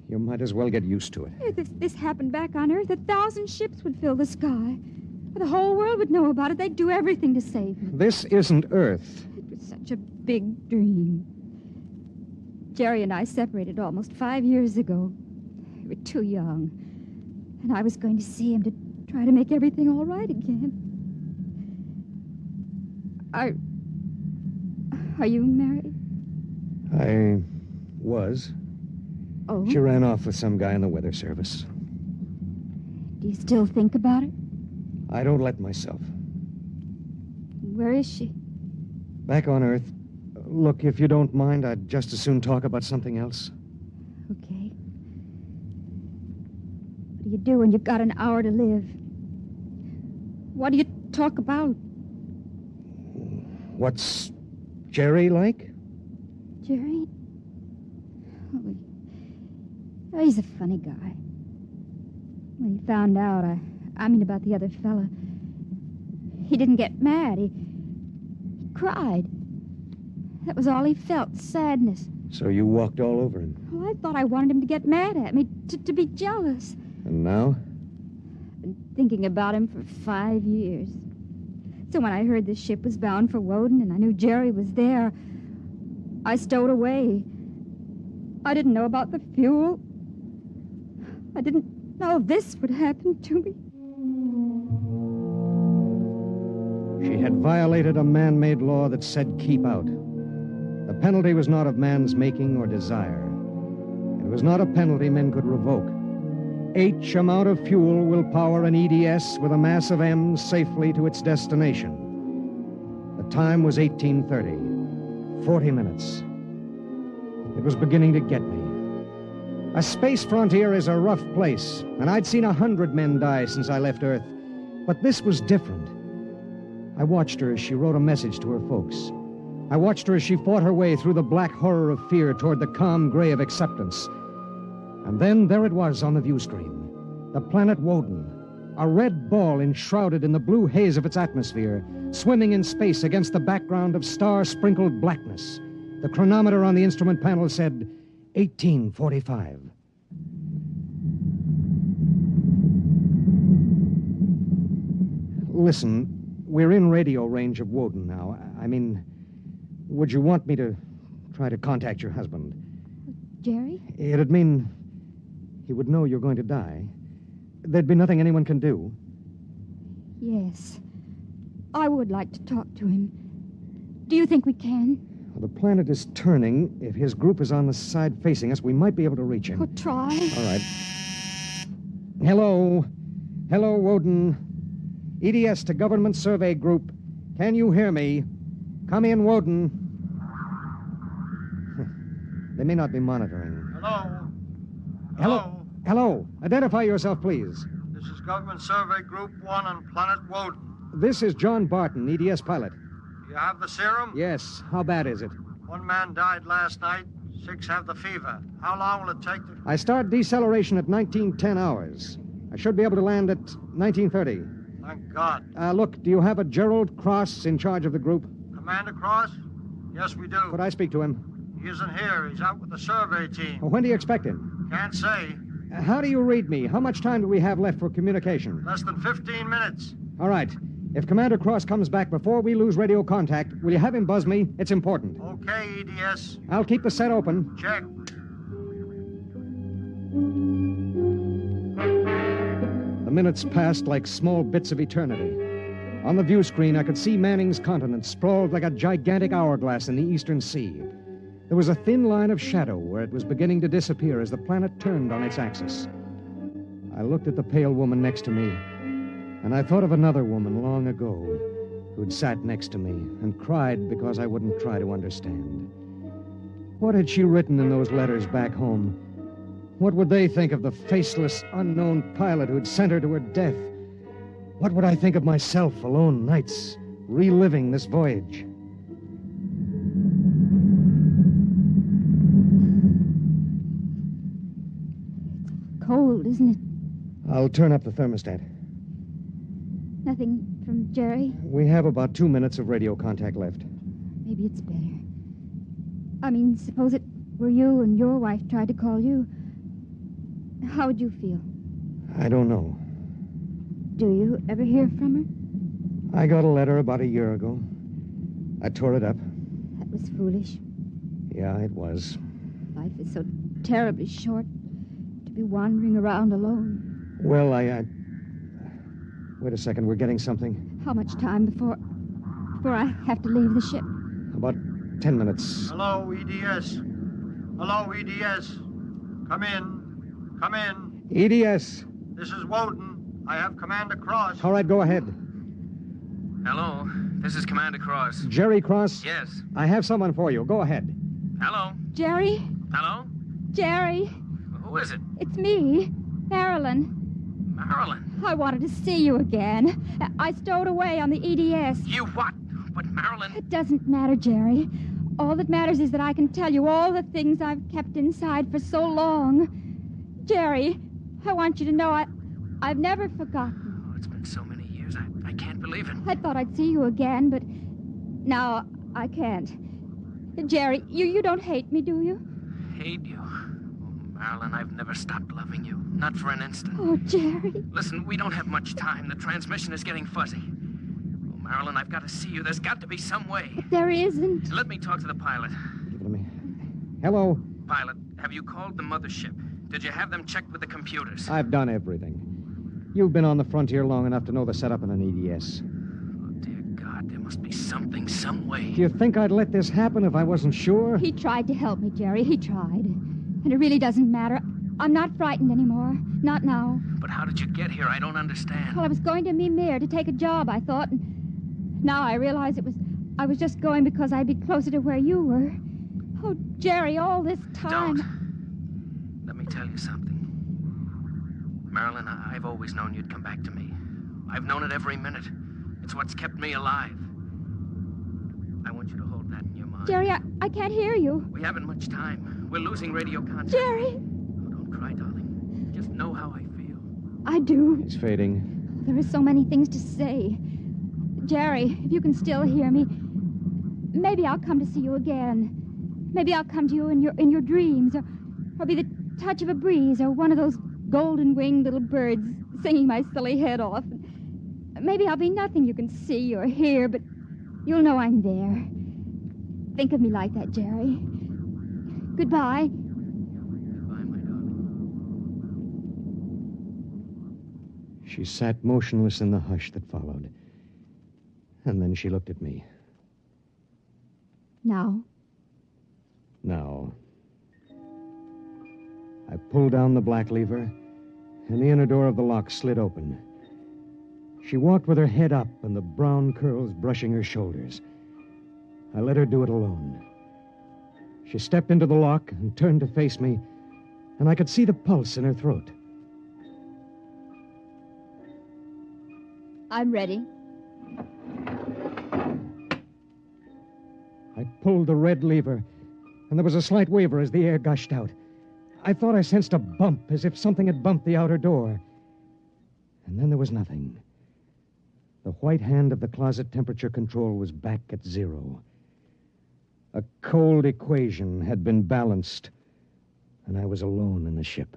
You might as well get used to it. If this happened back on Earth, 1,000 ships would fill the sky. The whole world would know about it. They'd do everything to save me. This isn't Earth. It was such a big dream. Jerry and I separated almost 5 years ago. We were too young. And I was going to see him to try to make everything all right again. Are you married? I was. Oh? She ran off with some guy in the weather service. Do you still think about it? I don't let myself. Where is she? Back on Earth. Look, if you don't mind, I'd just as soon talk about something else. Okay. What do you do when you've got an hour to live? What do you talk about? What's Jerry like? Jerry? Oh, he's a funny guy. When he found out, I mean about the other fella, he didn't get mad. He cried. That was all he felt, sadness. So you walked all over him. Well, I thought I wanted him to get mad at me, to be jealous. And now? I've been thinking about him for 5 years. So when I heard the ship was bound for Woden and I knew Jerry was there, I stowed away. I didn't know about the fuel. I didn't know this would happen to me. She had violated a man-made law that said keep out. The penalty was not of man's making or desire. It was not a penalty men could revoke. H amount of fuel will power an EDS with a mass of M safely to its destination. The time was 1830. 40 minutes. It was beginning to get me. A space frontier is a rough place, and I'd seen 100 men die since I left Earth. But this was different. I watched her as she wrote a message to her folks. I watched her as she fought her way through the black horror of fear toward the calm gray of acceptance. And then there it was on the view screen. The planet Woden. A red ball enshrouded in the blue haze of its atmosphere, swimming in space against the background of star-sprinkled blackness. The chronometer on the instrument panel said 1845. Listen, we're in radio range of Woden now. I mean, would you want me to try to contact your husband? Jerry? It'd mean he would know you're going to die. There'd be nothing anyone can do. Yes. I would like to talk to him. Do you think we can? Well, the planet is turning. If his group is on the side facing us, we might be able to reach him. Oh, try. All right. Hello. Hello, Woden. EDS to Government Survey Group. Can you hear me? Come in, Woden. They may not be monitoring. Hello. Hello. Hello. Identify yourself, please. This is Government Survey Group 1 on Planet Woden. This is John Barton, EDS pilot. Do you have the serum? Yes. How bad is it? 1 man died last night. 6 have the fever. How long will it take to... I start deceleration at 1910 hours. I should be able to land at 1930. Thank God. Look, do you have a Gerald Cross in charge of the group? Commander Cross? Yes, we do. Could I speak to him? He isn't here. He's out with the survey team. Well, when do you expect him? Can't say. How do you read me? How much time do we have left for communication? Less than 15 minutes. All right. If Commander Cross comes back before we lose radio contact, will you have him buzz me? It's important. Okay, EDS. I'll keep the set open. Check. The minutes passed like small bits of eternity. On the view screen, I could see Manning's continent sprawled like a gigantic hourglass in the eastern sea. There was a thin line of shadow where it was beginning to disappear as the planet turned on its axis. I looked at the pale woman next to me, and I thought of another woman long ago who'd sat next to me and cried because I wouldn't try to understand. What had she written in those letters back home? What would they think of the faceless, unknown pilot who'd sent her to her death? What would I think of myself alone nights, reliving this voyage? Cold, isn't it? I'll turn up the thermostat. Nothing from Jerry? We have about 2 minutes of radio contact left. Maybe it's better. I mean, suppose it were you and your wife tried to call you. How would you feel? I don't know. Do you ever hear from her? I got a letter about a year ago. I tore it up. That was foolish. Yeah, it was. Life is so terribly short to be wandering around alone. Well, Wait a second, we're getting something. How much time before I have to leave the ship? About 10 minutes. Hello, EDS. Hello, EDS. Come in. Come in. EDS. This is Woden. I have Commander Cross. All right, go ahead. Hello, this is Commander Cross. Jerry Cross? Yes. I have someone for you. Go ahead. Hello. Jerry? Hello? Jerry? Who is it? It's me, Marilyn. Marilyn. I wanted to see you again. I stowed away on the EDS. You what? But Marilyn... It doesn't matter, Jerry. All that matters is that I can tell you all the things I've kept inside for so long. Jerry, I want you to know I've never forgotten. Oh, it's been so many years. I can't believe it. I thought I'd see you again, but now I can't. Jerry, you don't hate me, do you? Hate you? Oh, Marilyn, I've never stopped loving you. Not for an instant. Oh, Jerry. Listen, we don't have much time. The transmission is getting fuzzy. Oh, Marilyn, I've got to see you. There's got to be some way. There isn't. Let me talk to the pilot. Give it to me. Hello? Pilot, have you called the mothership? Did you have them checked with the computers? I've done everything. You've been on the frontier long enough to know the setup in an EDS. Oh, dear God, there must be something, some way. Do you think I'd let this happen if I wasn't sure? He tried to help me, Jerry. He tried. And it really doesn't matter. I'm not frightened anymore. Not now. But how did you get here? I don't understand. Well, I was going to Mimir to take a job, I thought. And now I realize I was just going because I'd be closer to where you were. Oh, Jerry, all this time... Don't. Let me tell you something. Marilyn, I've always known you'd come back to me. I've known it every minute. It's what's kept me alive. I want you to hold that in your mind. Jerry, I can't hear you. We haven't much time. We're losing radio contact. Jerry! Oh, don't cry, darling. Just know how I feel. I do. It's fading. There are so many things to say. Jerry, if you can still hear me, maybe I'll come to see you again. Maybe I'll come to you in your dreams, or be the touch of a breeze, or one of those golden-winged little birds singing my silly head off. Maybe I'll be nothing you can see or hear, but you'll know I'm there. Think of me like that, Jerry. Goodbye. She sat motionless in the hush that followed. And then she looked at me. Now? Now. I pulled down the black lever, and the inner door of the lock slid open. She walked with her head up and the brown curls brushing her shoulders. I let her do it alone. She stepped into the lock and turned to face me, and I could see the pulse in her throat. I'm ready. I pulled the red lever, and there was a slight waver as the air gushed out. I thought I sensed a bump, as if something had bumped the outer door. And then there was nothing. The white hand of the closet temperature control was back at 0. A cold equation had been balanced, and I was alone in the ship.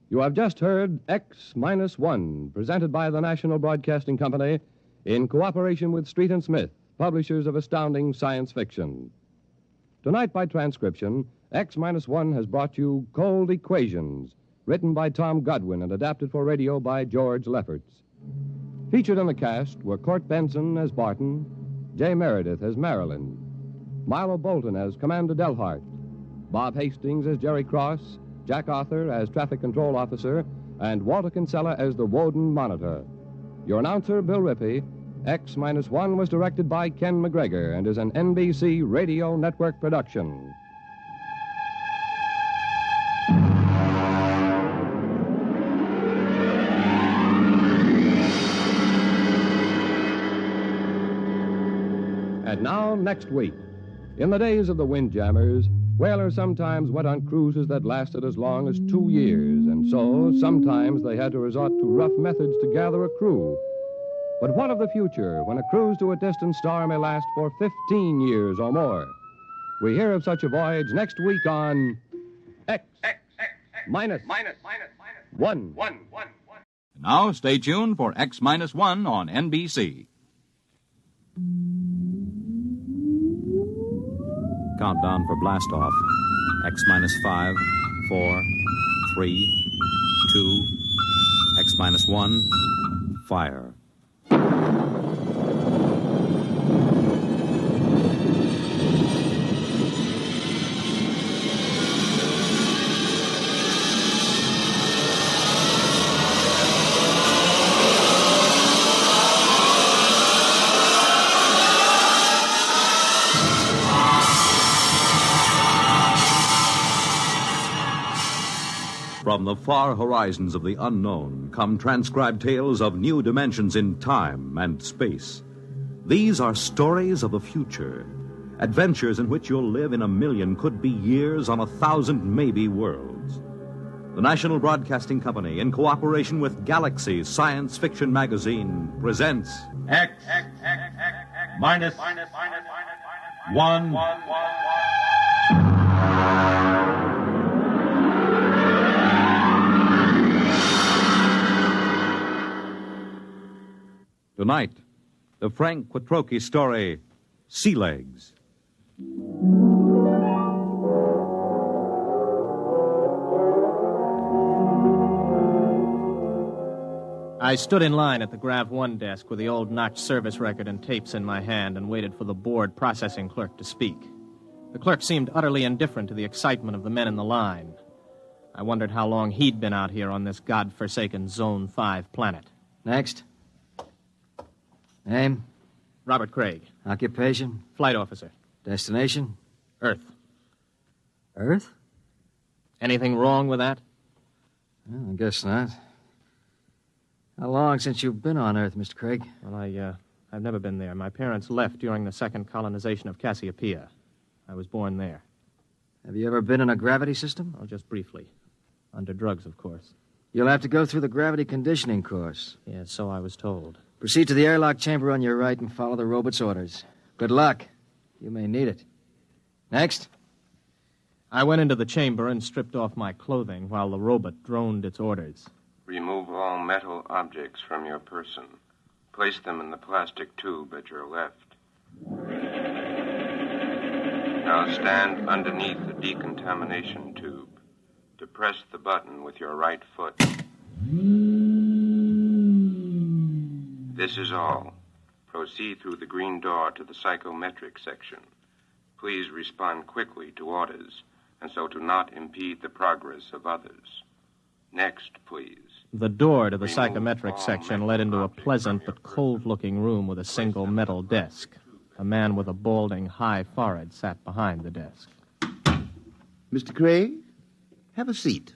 You have just heard X-1, presented by the National Broadcasting Company in cooperation with Street and Smith, publishers of astounding science fiction. Tonight, by transcription, X-1 has brought you Cold Equations, written by Tom Godwin and adapted for radio by George Lefferts. Featured in the cast were Court Benson as Barton, Jay Meredith as Marilyn, Milo Bolton as Commander Delhart, Bob Hastings as Jerry Cross, Jack Arthur as Traffic Control Officer, and Walter Kinsella as the Woden Monitor. Your announcer, Bill Rippey. X-1 was directed by Ken McGregor and is an NBC Radio Network production. And now, next week. In the days of the Windjammers, whalers sometimes went on cruises that lasted as long as 2 years, and so sometimes they had to resort to rough methods to gather a crew. But what of the future when a cruise to a distant star may last for 15 years or more? We hear of such a voyage next week on X-1. Now stay tuned for X-1 on NBC. Countdown for blastoff. X-5, 4, 3, 2, X-1, fire. From the far horizons of the unknown come transcribed tales of new dimensions in time and space. These are stories of the future, adventures in which you'll live in 1,000,000, could be years, on 1,000 maybe worlds. The National Broadcasting Company, in cooperation with Galaxy Science Fiction Magazine, presents X-1. Tonight, the Frank Quattrocchi story, Sea Legs. I stood in line at the Grav 1 desk with the old notch service record and tapes in my hand and waited for the board processing clerk to speak. The clerk seemed utterly indifferent to the excitement of the men in the line. I wondered how long he'd been out here on this godforsaken Zone 5 planet. Next. Name? Robert Craig. Occupation? Flight officer. Destination? Earth. Earth? Anything wrong with that? Well, I guess not. How long since you've been on Earth, Mr. Craig? Well, I've never been there. My parents left during the second colonization of Cassiopeia. I was born there. Have you ever been in a gravity system? Oh, just briefly. Under drugs, of course. You'll have to go through the gravity conditioning course. Yes, so I was told. Proceed to the airlock chamber on your right and follow the robot's orders. Good luck. You may need it. Next. I went into the chamber and stripped off my clothing while the robot droned its orders. Remove all metal objects from your person. Place them in the plastic tube at your left. Now stand underneath the decontamination tube. Depress the button with your right foot. This is all. Proceed through the green door to the psychometric section. Please respond quickly to orders, and so to not impede the progress of others. Next, please. The door to the psychometric section led into a pleasant but cold-looking room with a single metal desk. A man with a balding, high forehead sat behind the desk. Mr. Craig, have a seat.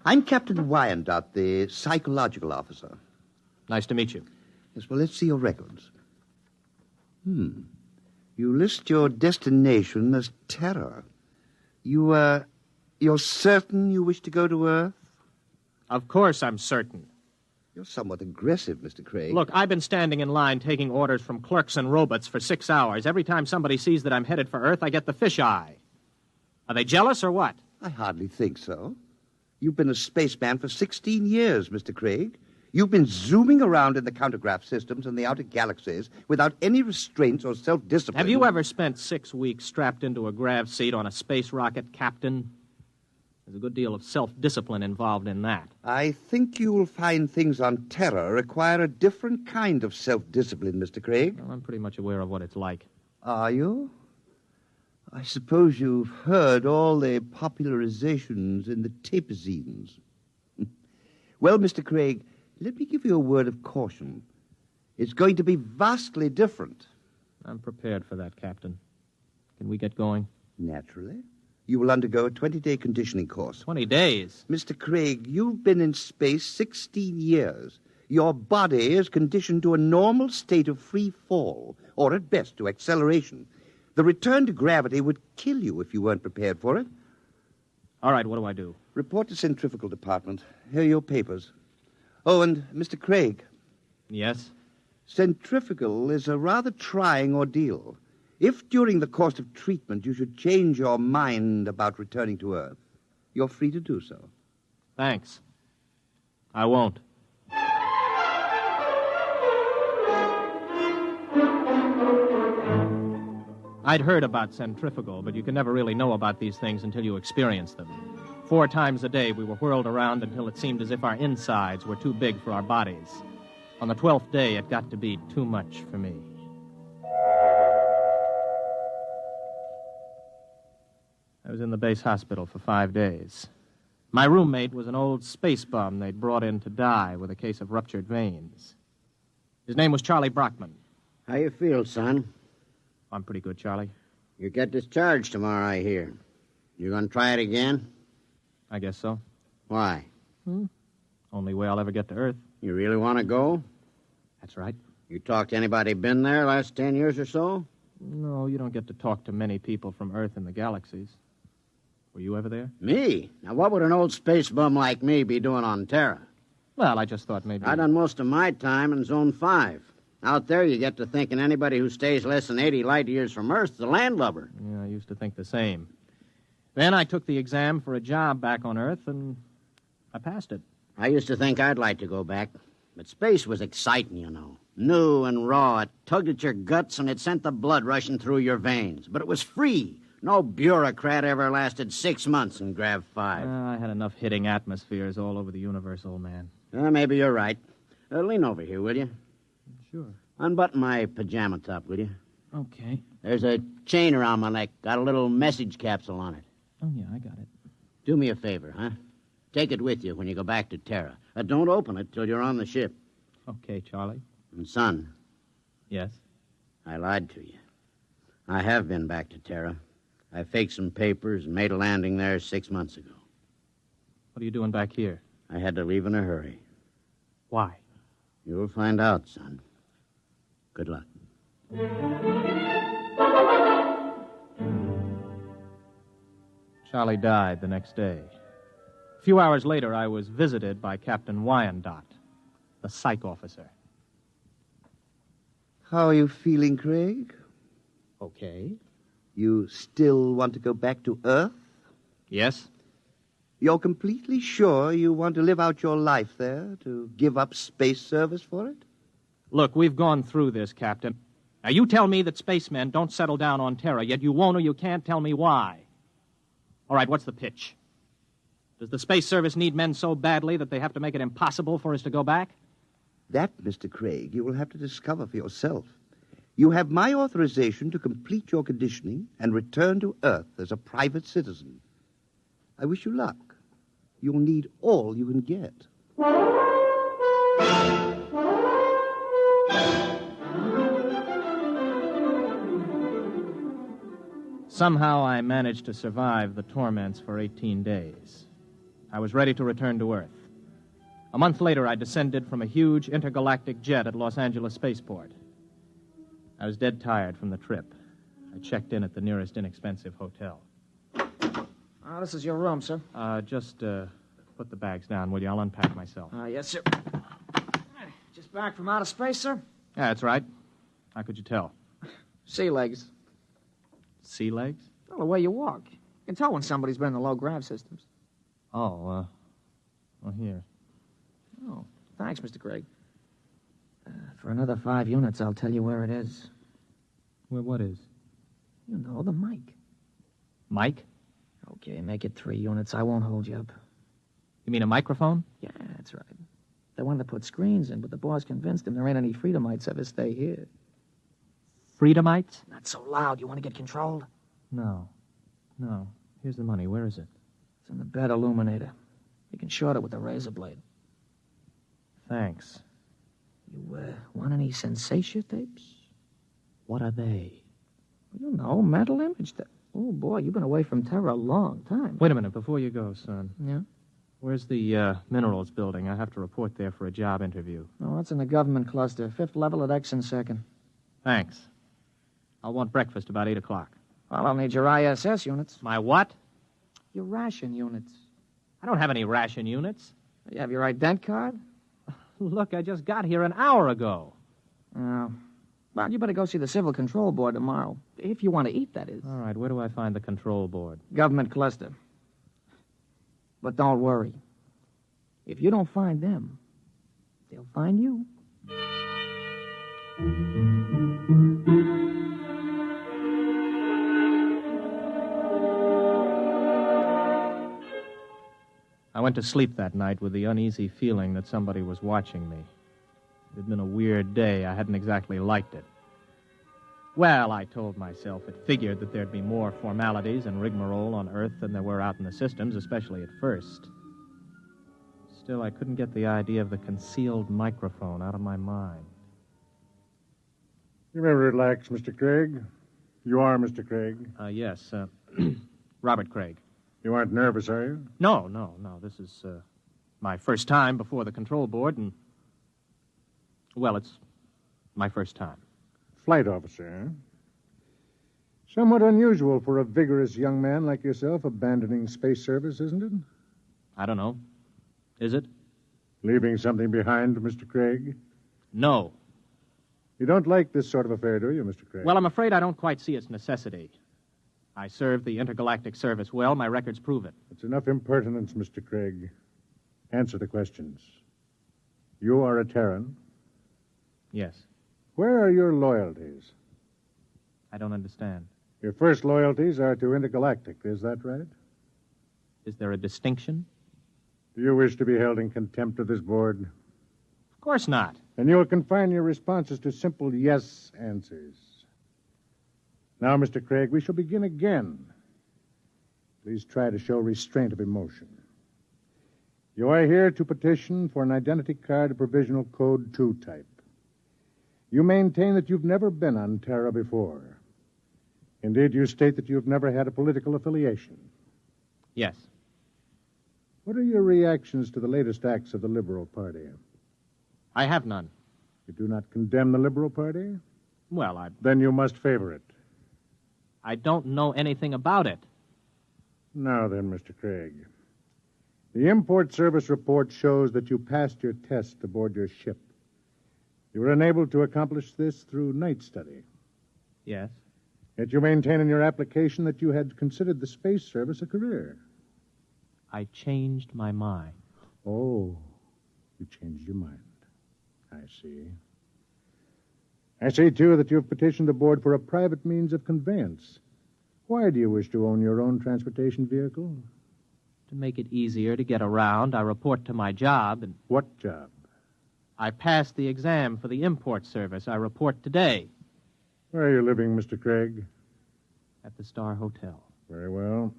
I'm Captain Wyandotte, the psychological officer. Nice to meet you. Yes, well, let's see your records. You list your destination as Terra. You're certain you wish to go to Earth? Of course I'm certain. You're somewhat aggressive, Mr. Craig. Look, I've been standing in line taking orders from clerks and robots for 6 hours. Every time somebody sees that I'm headed for Earth, I get the fisheye. Are they jealous or what? I hardly think so. You've been a spaceman for 16 years, Mr. Craig. You've been zooming around in the countergraph systems in the outer galaxies without any restraints or self-discipline. Have you ever spent 6 weeks strapped into a grav seat on a space rocket, Captain? There's a good deal of self-discipline involved in that. I think you will find things on Terra require a different kind of self-discipline, Mr. Craig. Well, I'm pretty much aware of what it's like. Are you? I suppose you've heard all the popularizations in the tapezines. Well, Mr. Craig, let me give you a word of caution. It's going to be vastly different. I'm prepared for that, Captain. Can we get going? Naturally. You will undergo a 20-day conditioning course. 20 days? Mr. Craig, you've been in space 16 years. Your body is conditioned to a normal state of free fall, or at best to acceleration. The return to gravity would kill you if you weren't prepared for it. All right, what do I do? Report to Centrifugal Department. Here are your papers. Oh, and Mr. Craig. Yes? Centrifugal is a rather trying ordeal. If during the course of treatment you should change your mind about returning to Earth, you're free to do so. Thanks. I won't. I'd heard about centrifugal, but you can never really know about these things until you experience them. 4 times a day we were whirled around until it seemed as if our insides were too big for our bodies. On the 12th day, it got to be too much for me. I was in the base hospital for 5 days. My roommate was an old space bum they'd brought in to die with a case of ruptured veins. His name was Charlie Brockman. How you feel, son? I'm pretty good, Charlie. You get discharged tomorrow, I hear. You gonna try it again? I guess so. Why? Only way I'll ever get to Earth. You really want to go? That's right. You talked to anybody been there last 10 years or so? No, you don't get to talk to many people from Earth and the galaxies. Were you ever there? Me? Now, what would an old space bum like me be doing on Terra? Well, I just thought maybe... I done most of my time in Zone 5. Out there, you get to thinking anybody who stays less than 80 light years from Earth is a landlubber. Yeah, I used to think the same. Then I took the exam for a job back on Earth, and I passed it. I used to think I'd like to go back. But space was exciting, you know. New and raw. It tugged at your guts, and it sent the blood rushing through your veins. But it was free. No bureaucrat ever lasted 6 months in Grav 5. I had enough hitting atmospheres all over the universe, old man. Maybe you're right. Lean over here, will you? Sure. Unbutton my pajama top, will you? Okay. There's a chain around my neck. Got a little message capsule on it. Oh, yeah, I got it. Do me a favor, huh? Take it with you when you go back to Terra. Don't open it till you're on the ship. Okay, Charlie. And, son. Yes? I lied to you. I have been back to Terra. I faked some papers and made a landing there 6 months ago. What are you doing back here? I had to leave in a hurry. Why? You'll find out, son. Good luck. Charlie died the next day. A few hours later, I was visited by Captain Wyandotte, the psych officer. How are you feeling, Craig? Okay. You still want to go back to Earth? Yes. You're completely sure you want to live out your life there, to give up space service for it? Look, we've gone through this, Captain. Now, you tell me that spacemen don't settle down on Terra, yet you won't or you can't tell me why. All right, what's the pitch? Does the Space Service need men so badly that they have to make it impossible for us to go back? That, Mr. Craig, you will have to discover for yourself. You have my authorization to complete your conditioning and return to Earth as a private citizen. I wish you luck. You'll need all you can get. Somehow I managed to survive the torments for 18 days. I was ready to return to Earth. A month later, I descended from a huge intergalactic jet at Los Angeles Spaceport. I was dead tired from the trip. I checked in at the nearest inexpensive hotel. Oh, this is your room, sir. Just put the bags down, will you? I'll unpack myself. Yes, sir. Just back from outer space, sir? Yeah, that's right. How could you tell? Sea legs. Sea legs? Well, the way you walk. You can tell when somebody's been in the low-grav systems. Oh, well, here. Oh, thanks, Mr. Craig. For another 5 units, I'll tell you where it is. Well, what is? You know, the mic. Mike? Okay, make it 3 units. I won't hold you up. You mean a microphone? Yeah, that's right. They wanted to put screens in, but the boss convinced them there ain't any Freedomites ever stay here. Freedomites? Not so loud. You want to get controlled? No. Here's the money. Where is it? It's in the bed illuminator. You can short it with a razor blade. Thanks. You, want any sensation tapes? What are they? You know, mental image tapes. Oh, boy, you've been away from Terra a long time. Wait a minute, before you go, son. Yeah? Where's the minerals building? I have to report there for a job interview. Oh, it's in the government cluster. 5th level at X and 2nd. Thanks. I'll want breakfast about 8 o'clock. Well, I'll need your ISS units. My what? Your ration units. I don't have any ration units. You have your ident card? Look, I just got here an hour ago. Oh. Well, you better go see the Civil Control Board tomorrow. If you want to eat, that is. All right, where do I find the control board? Government cluster. But don't worry. If you don't find them, they'll find you. I went to sleep that night with the uneasy feeling that somebody was watching me. It had been a weird day. I hadn't exactly liked it. Well, I told myself it figured that there'd be more formalities and rigmarole on Earth than there were out in the systems, especially at first. Still, I couldn't get the idea of the concealed microphone out of my mind. You may relax, Mr. Craig. You are Mr. Craig. Yes, Robert Craig. You aren't nervous, are you? No. This is my first time before the control board, and, well, it's my first time. Flight officer, huh? Somewhat unusual for a vigorous young man like yourself abandoning space service, isn't it? I don't know. Is it? Leaving something behind, Mr. Craig? No. You don't like this sort of affair, do you, Mr. Craig? Well, I'm afraid I don't quite see its necessity. I served the intergalactic service well. My records prove it. It's enough impertinence, Mr. Craig. Answer the questions. You are a Terran? Yes. Where are your loyalties? I don't understand. Your first loyalties are to intergalactic, is that right? Is there a distinction? Do you wish to be held in contempt of this board? Of course not. Then you will confine your responses to simple yes answers. Now, Mr. Craig, we shall begin again. Please try to show restraint of emotion. You are here to petition for an identity card of provisional code 2 type. You maintain that you've never been on Terra before. Indeed, you state that you've never had a political affiliation. Yes. What are your reactions to the latest acts of the Liberal Party? I have none. You do not condemn the Liberal Party? Well, Then you must favor it. I don't know anything about it. Now then, Mr. Craig. The import service report shows that you passed your test aboard your ship. You were unable to accomplish this through night study. Yes. Yet you maintain in your application that you had considered the space service a career. I changed my mind. Oh, you changed your mind. I see. I see, too, that you have petitioned the board for a private means of conveyance. Why do you wish to own your own transportation vehicle? To make it easier to get around, I report to my job and... What job? I passed the exam for the import service. I report today. Where are you living, Mr. Craig? At the Star Hotel. Very well.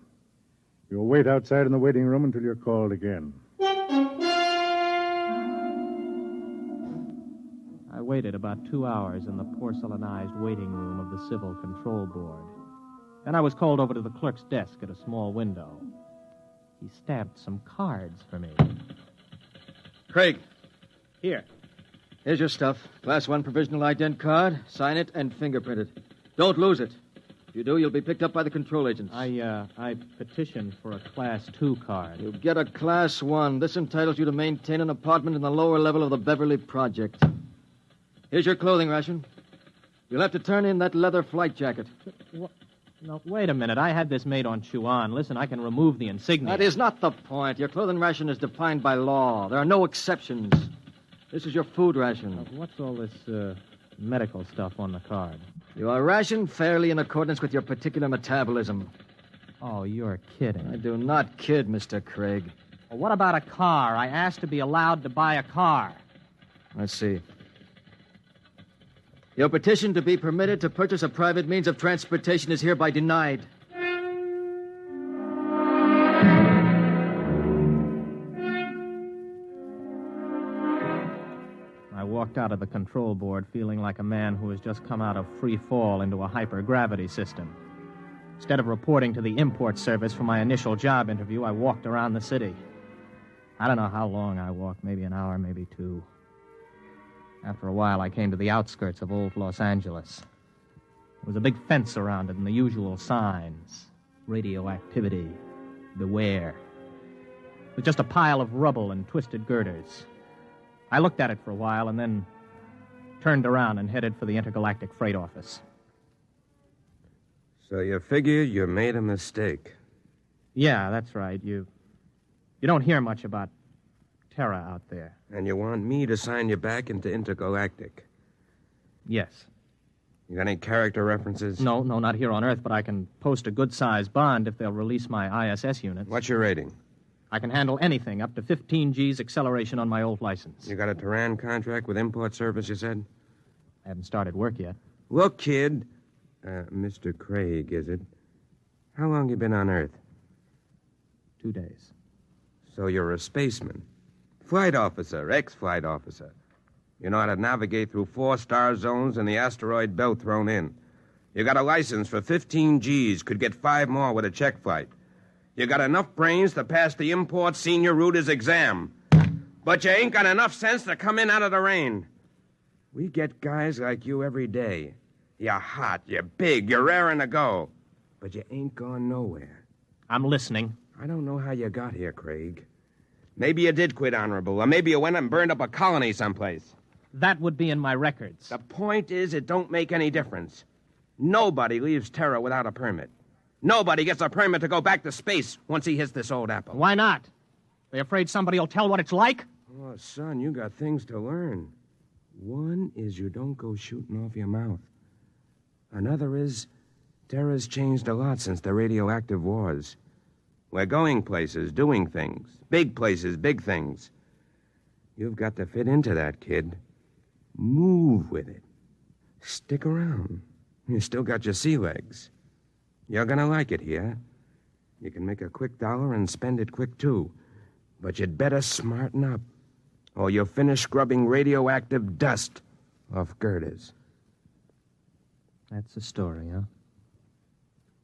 You'll wait outside in the waiting room until you're called again. I waited about 2 hours in the porcelainized waiting room of the Civil Control Board. Then I was called over to the clerk's desk at a small window. He stamped some cards for me. Craig. Here. Here's your stuff. Class 1 provisional ident card. Sign it and fingerprint it. Don't lose it. If you do, you'll be picked up by the control agents. I petitioned for a Class 2 card. You'll get a Class 1. This entitles you to maintain an apartment in the lower level of the Beverly Project. Here's your clothing ration. You'll have to turn in that leather flight jacket. No, wait a minute. I had this made on Chuan. Listen, I can remove the insignia. That is not the point. Your clothing ration is defined by law. There are no exceptions. This is your food ration. What's all this medical stuff on the card? You are rationed fairly in accordance with your particular metabolism. Oh, you're kidding. I do not kid, Mr. Craig. Well, what about a car? I asked to be allowed to buy a car. Let's see. Your petition to be permitted to purchase a private means of transportation is hereby denied. I walked out of the control board feeling like a man who has just come out of free fall into a hypergravity system. Instead of reporting to the import service for my initial job interview, I walked around the city. I don't know how long I walked, maybe an hour, maybe 2. After a while, I came to the outskirts of old Los Angeles. There was a big fence around it and the usual signs. Radioactivity. Beware. With just a pile of rubble and twisted girders. I looked at it for a while and then turned around and headed for the intergalactic freight office. So you figure you made a mistake? Yeah, that's right. You don't hear much about Terra out there. And you want me to sign you back into intergalactic? Yes. You got any character references? No, not here on Earth, but I can post a good-sized bond if they'll release my ISS units. What's your rating? I can handle anything, up to 15 G's acceleration on my old license. You got a Tehran contract with import service, you said? I haven't started work yet. Look, kid. Mr. Craig, is it? How long you been on Earth? 2 days. So you're a spaceman. Flight officer, ex-flight officer. You know how to navigate through 4-star zones and the asteroid belt thrown in. You got a license for 15 G's, could get 5 more with a check flight. You got enough brains to pass the import senior router's exam. But you ain't got enough sense to come in out of the rain. We get guys like you every day. You're hot, you're big, you're raring to go. But you ain't gone nowhere. I'm listening. I don't know how you got here, Craig. Maybe you did quit honorable, or maybe you went and burned up a colony someplace. That would be in my records. The point is, it don't make any difference. Nobody leaves Terra without a permit. Nobody gets a permit to go back to space once he hits this old apple. Why not? They afraid somebody will tell what it's like? Oh, son, you got things to learn. One is you don't go shooting off your mouth. Another is Terra's changed a lot since the radioactive wars. We're going places, doing things. Big places, big things. You've got to fit into that, kid. Move with it. Stick around. You still got your sea legs. You're gonna like it here. You can make a quick dollar and spend it quick, too. But you'd better smarten up, or you'll finish scrubbing radioactive dust off girders. That's the story, huh?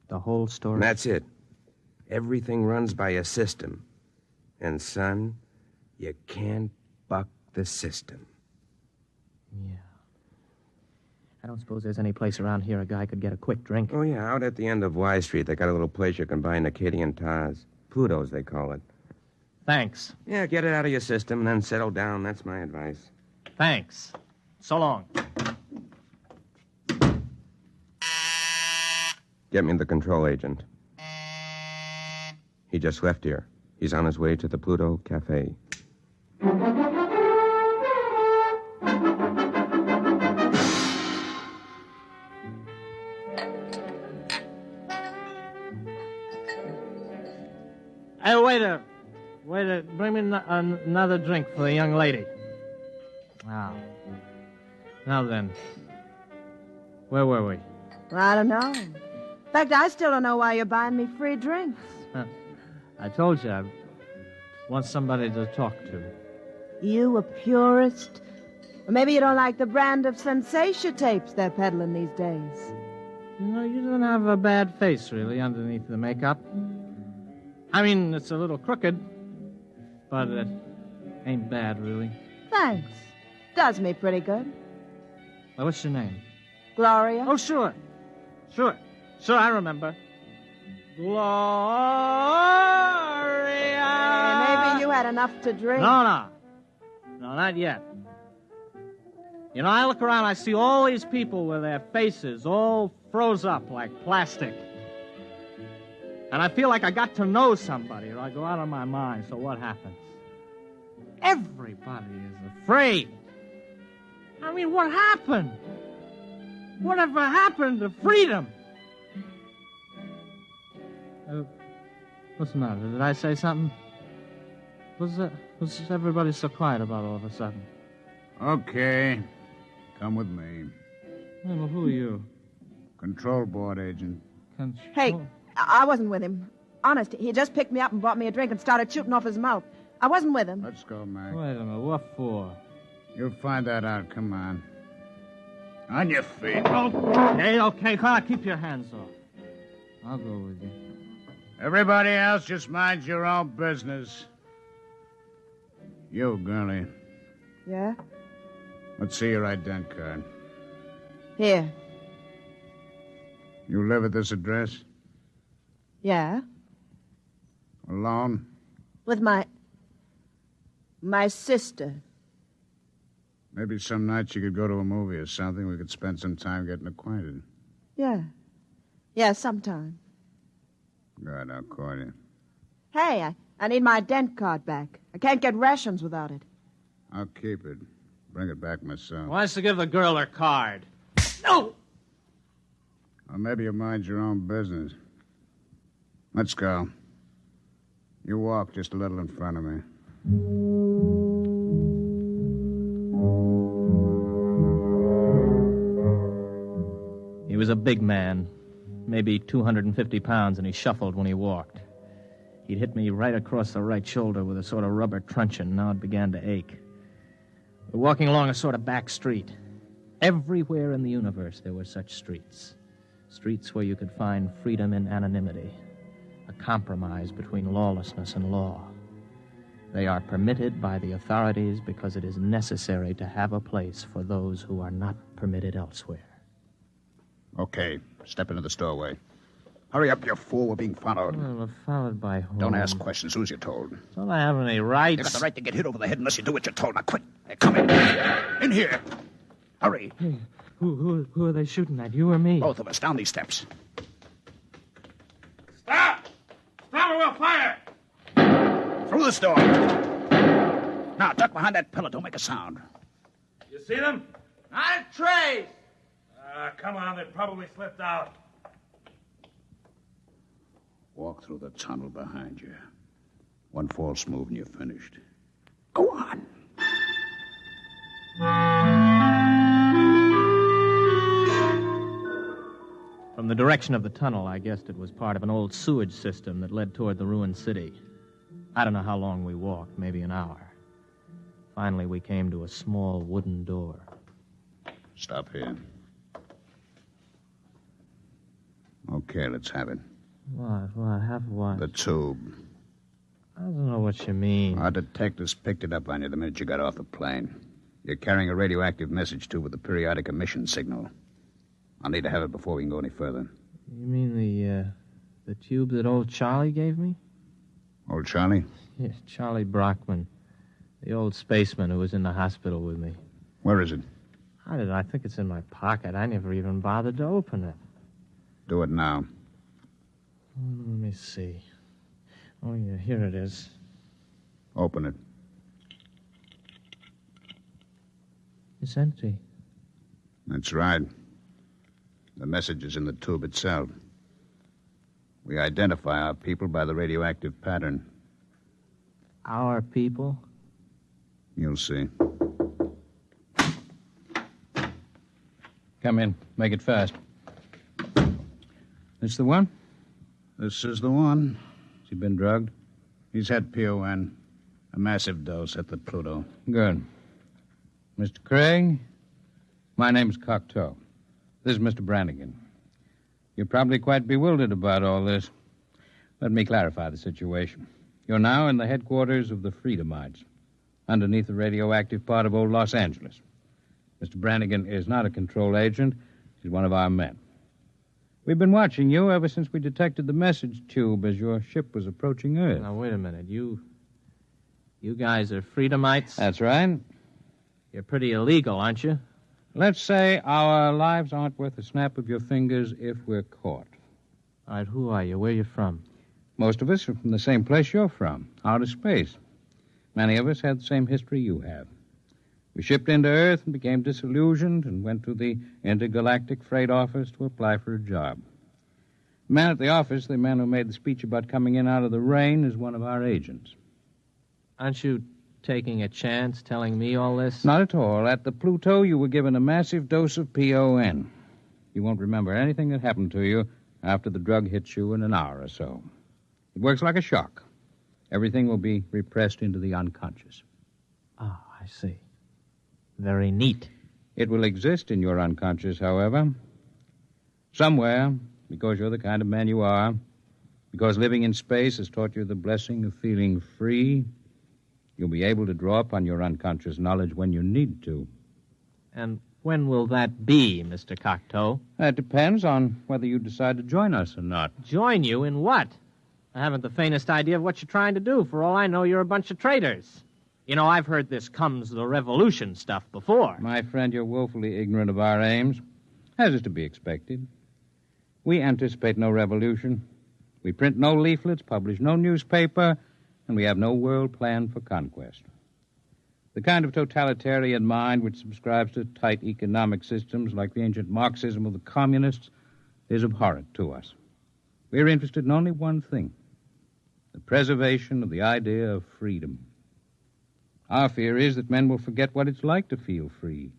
The whole story? That's it. Everything runs by a system. And, son, you can't buck the system. Yeah. I don't suppose there's any place around here a guy could get a quick drink. Oh, yeah, out at the end of Y Street, they got a little place you can buy in Acadian tars. Pluto's, they call it. Thanks. Yeah, get it out of your system and then settle down. That's my advice. Thanks. So long. Get me the control agent. He just left here. He's on his way to the Pluto Cafe. Hey, waiter. Waiter, bring me another drink for the young lady. Now then. Where were we? Well, I don't know. In fact, I still don't know why you're buying me free drinks. I told you I want somebody to talk to. You a purist? Or maybe you don't like the brand of sensation tapes they're peddling these days. You know, you don't have a bad face, really, underneath the makeup. I mean, it's a little crooked, but it ain't bad, really. Thanks. Does me pretty good. Well, what's your name? Gloria? Oh, sure. Sure, I remember. Gloria! Maybe you had enough to drink. No, not yet. You know, I look around, I see all these people with their faces all froze up like plastic. And I feel like I got to know somebody, or I go out of my mind. So what happens? Everybody is afraid. I mean, what happened? Whatever happened to freedom? What's the matter? Did I say something? What's everybody so quiet about all of a sudden? Okay. Come with me. Hey, well, who are you? Control board agent. Hey, I wasn't with him. Honest, he just picked me up and bought me a drink and started shooting off his mouth. I wasn't with him. Let's go, Mac. Wait a minute, what for? You'll find that out. Come on. On your feet. Okay, fine. Keep your hands off. I'll go with you. Everybody else, just mind your own business. You, girlie. Yeah? Let's see your ident card. Here. You live at this address? Yeah? Alone? With my sister. Maybe some nights you could go to a movie or something. We could spend some time getting acquainted. Yeah. Yeah, sometime. Good, I'll call you. Hey, I need my ident card back. I can't get rations without it. I'll keep it. Bring it back myself. Why don't you give the girl her card? No! Or maybe you mind your own business. Let's go. You walk just a little in front of me. He was a big man, maybe 250 pounds, and he shuffled when he walked. He'd hit me right across the right shoulder with a sort of rubber truncheon. Now it began to ache. We're walking along a sort of back street. Everywhere in the universe there were such streets. Streets where you could find freedom in anonymity, a compromise between lawlessness and law. They are permitted by the authorities because it is necessary to have a place for those who are not permitted elsewhere. Okay, step into the doorway. Hurry up, you fool. We're being followed. Well, we're followed by whom? Don't ask questions. Who's you told? Don't I have any rights? You got the right to get hit over the head unless you do what you're told. Now, quick. Hey, come in. In here. Hurry. Hey, who are they shooting at, you or me? Both of us. Down these steps. Stop! Stop or we'll fire! Through this door. Now, duck behind that pillar. Don't make a sound. You see them? Not a trace! Come on, they probably slipped out. Walk through the tunnel behind you. One false move and you're finished. Go on. From the direction of the tunnel, I guessed it was part of an old sewage system that led toward the ruined city. I don't know how long we walked, maybe an hour. Finally, we came to a small wooden door. Stop here. Okay, let's have it. What? Have what? The tube. I don't know what you mean. Our detectives picked it up on you the minute you got off the plane. You're carrying a radioactive message tube with a periodic emission signal. I'll need to have it before we can go any further. You mean the tube that old Charlie gave me? Old Charlie? Yeah, Charlie Brockman. The old spaceman who was in the hospital with me. Where is it? I think it's in my pocket. I never even bothered to open it. Do it now. Let me see. Oh, yeah, here it is. Open it. It's empty. That's right. The message is in the tube itself. We identify our people by the radioactive pattern. Our people? You'll see. Come in. Make it fast. This the one? This is the one. Has he been drugged? He's had PON. A massive dose at the Pluto. Good. Mr. Craig, my name's Cocteau. This is Mr. Brannigan. You're probably quite bewildered about all this. Let me clarify the situation. You're now in the headquarters of the Freedomites, underneath the radioactive part of old Los Angeles. Mr. Brannigan is not a control agent. He's one of our men. We've been watching you ever since we detected the message tube as your ship was approaching Earth. Now, wait a minute. You guys are Freedomites? That's right. You're pretty illegal, aren't you? Let's say our lives aren't worth a snap of your fingers if we're caught. All right, who are you? Where are you from? Most of us are from the same place you're from, outer space. Many of us had the same history you have. We shipped into Earth and became disillusioned and went to the intergalactic freight office to apply for a job. The man at the office, the man who made the speech about coming in out of the rain, is one of our agents. Aren't you taking a chance telling me all this? Not at all. At the Pluto, you were given a massive dose of PON. You won't remember anything that happened to you after the drug hits you in an hour or so. It works like a shock. Everything will be repressed into the unconscious. Oh, I see. Very neat. It will exist in your unconscious, however. Somewhere, because you're the kind of man you are, because living in space has taught you the blessing of feeling free, you'll be able to draw upon your unconscious knowledge when you need to. And when will that be, Mr. Cocteau? That depends on whether you decide to join us or not. Join you in what? I haven't the faintest idea of what you're trying to do. For all I know, you're a bunch of traitors. You know, I've heard this comes the revolution stuff before. My friend, you're woefully ignorant of our aims, as is to be expected. We anticipate no revolution. We print no leaflets, publish no newspaper, and we have no world plan for conquest. The kind of totalitarian mind which subscribes to tight economic systems like the ancient Marxism of the communists is abhorrent to us. We're interested in only one thing, the preservation of the idea of freedom. Our fear is that men will forget what it's like to feel free.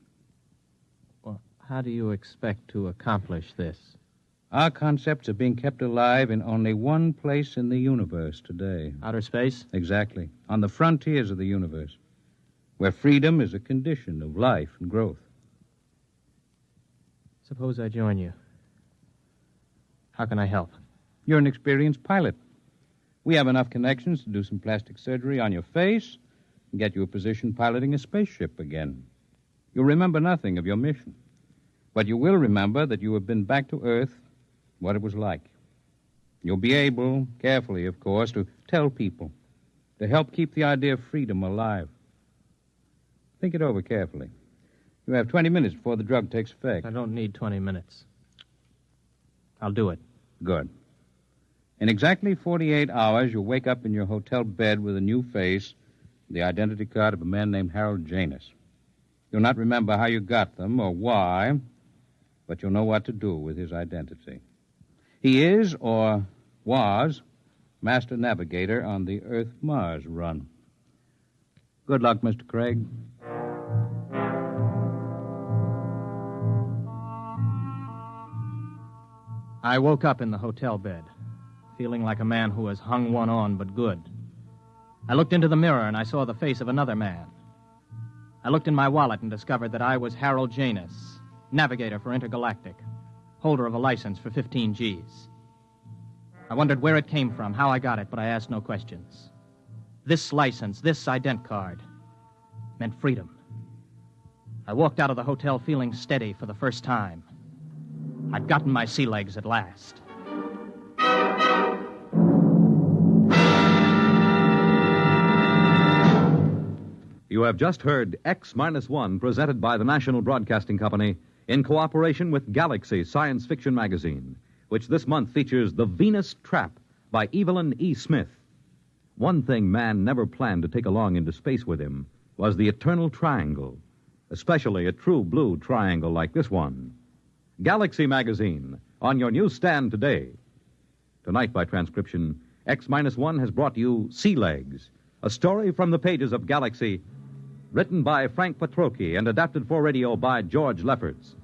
Well, how do you expect to accomplish this? Our concepts are being kept alive in only one place in the universe today. Outer space? Exactly. On the frontiers of the universe, where freedom is a condition of life and growth. Suppose I join you. How can I help? You're an experienced pilot. We have enough connections to do some plastic surgery on your face and get you a position piloting a spaceship again. You'll remember nothing of your mission. But you will remember that you have been back to Earth, what it was like. You'll be able, carefully, of course, to tell people, to help keep the idea of freedom alive. Think it over carefully. You have 20 minutes before the drug takes effect. I don't need 20 minutes. I'll do it. Good. In exactly 48 hours, you'll wake up in your hotel bed with a new face, the identity card of a man named Harold Janus. You'll not remember how you got them or why, but you'll know what to do with his identity. He is, or was, master navigator on the Earth-Mars run. Good luck, Mr. Craig. I woke up in the hotel bed, feeling like a man who has hung one on but good. I looked into the mirror and I saw the face of another man. I looked in my wallet and discovered that I was Harold Janus, navigator for Intergalactic, holder of a license for 15 Gs. I wondered where it came from, how I got it, but I asked no questions. This license, this ident card, meant freedom. I walked out of the hotel feeling steady for the first time. I've gotten my sea legs at last. You have just heard X-1, presented by the National Broadcasting Company in cooperation with Galaxy Science Fiction Magazine, which this month features The Venus Trap by Evelyn E. Smith. One thing man never planned to take along into space with him was the eternal triangle, especially a true blue triangle like this one. Galaxy Magazine, on your newsstand today. Tonight, by transcription, X-1 has brought you Sea Legs, a story from the pages of Galaxy, written by Frank Petrocchi and adapted for radio by George Lefferts.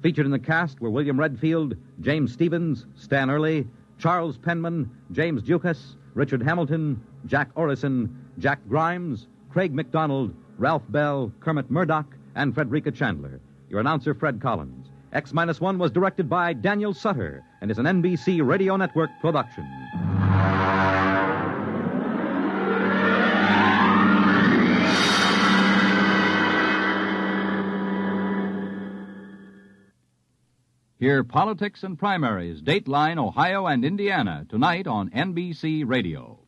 Featured in the cast were William Redfield, James Stevens, Stan Early, Charles Penman, James Dukas, Richard Hamilton, Jack Orison, Jack Grimes, Craig McDonald, Ralph Bell, Kermit Murdoch, and Frederica Chandler. Your announcer, Fred Collins. X-1 was directed by Daniel Sutter and is an NBC Radio Network production. Hear Politics and Primaries, Dateline, Ohio, and Indiana, tonight on NBC Radio.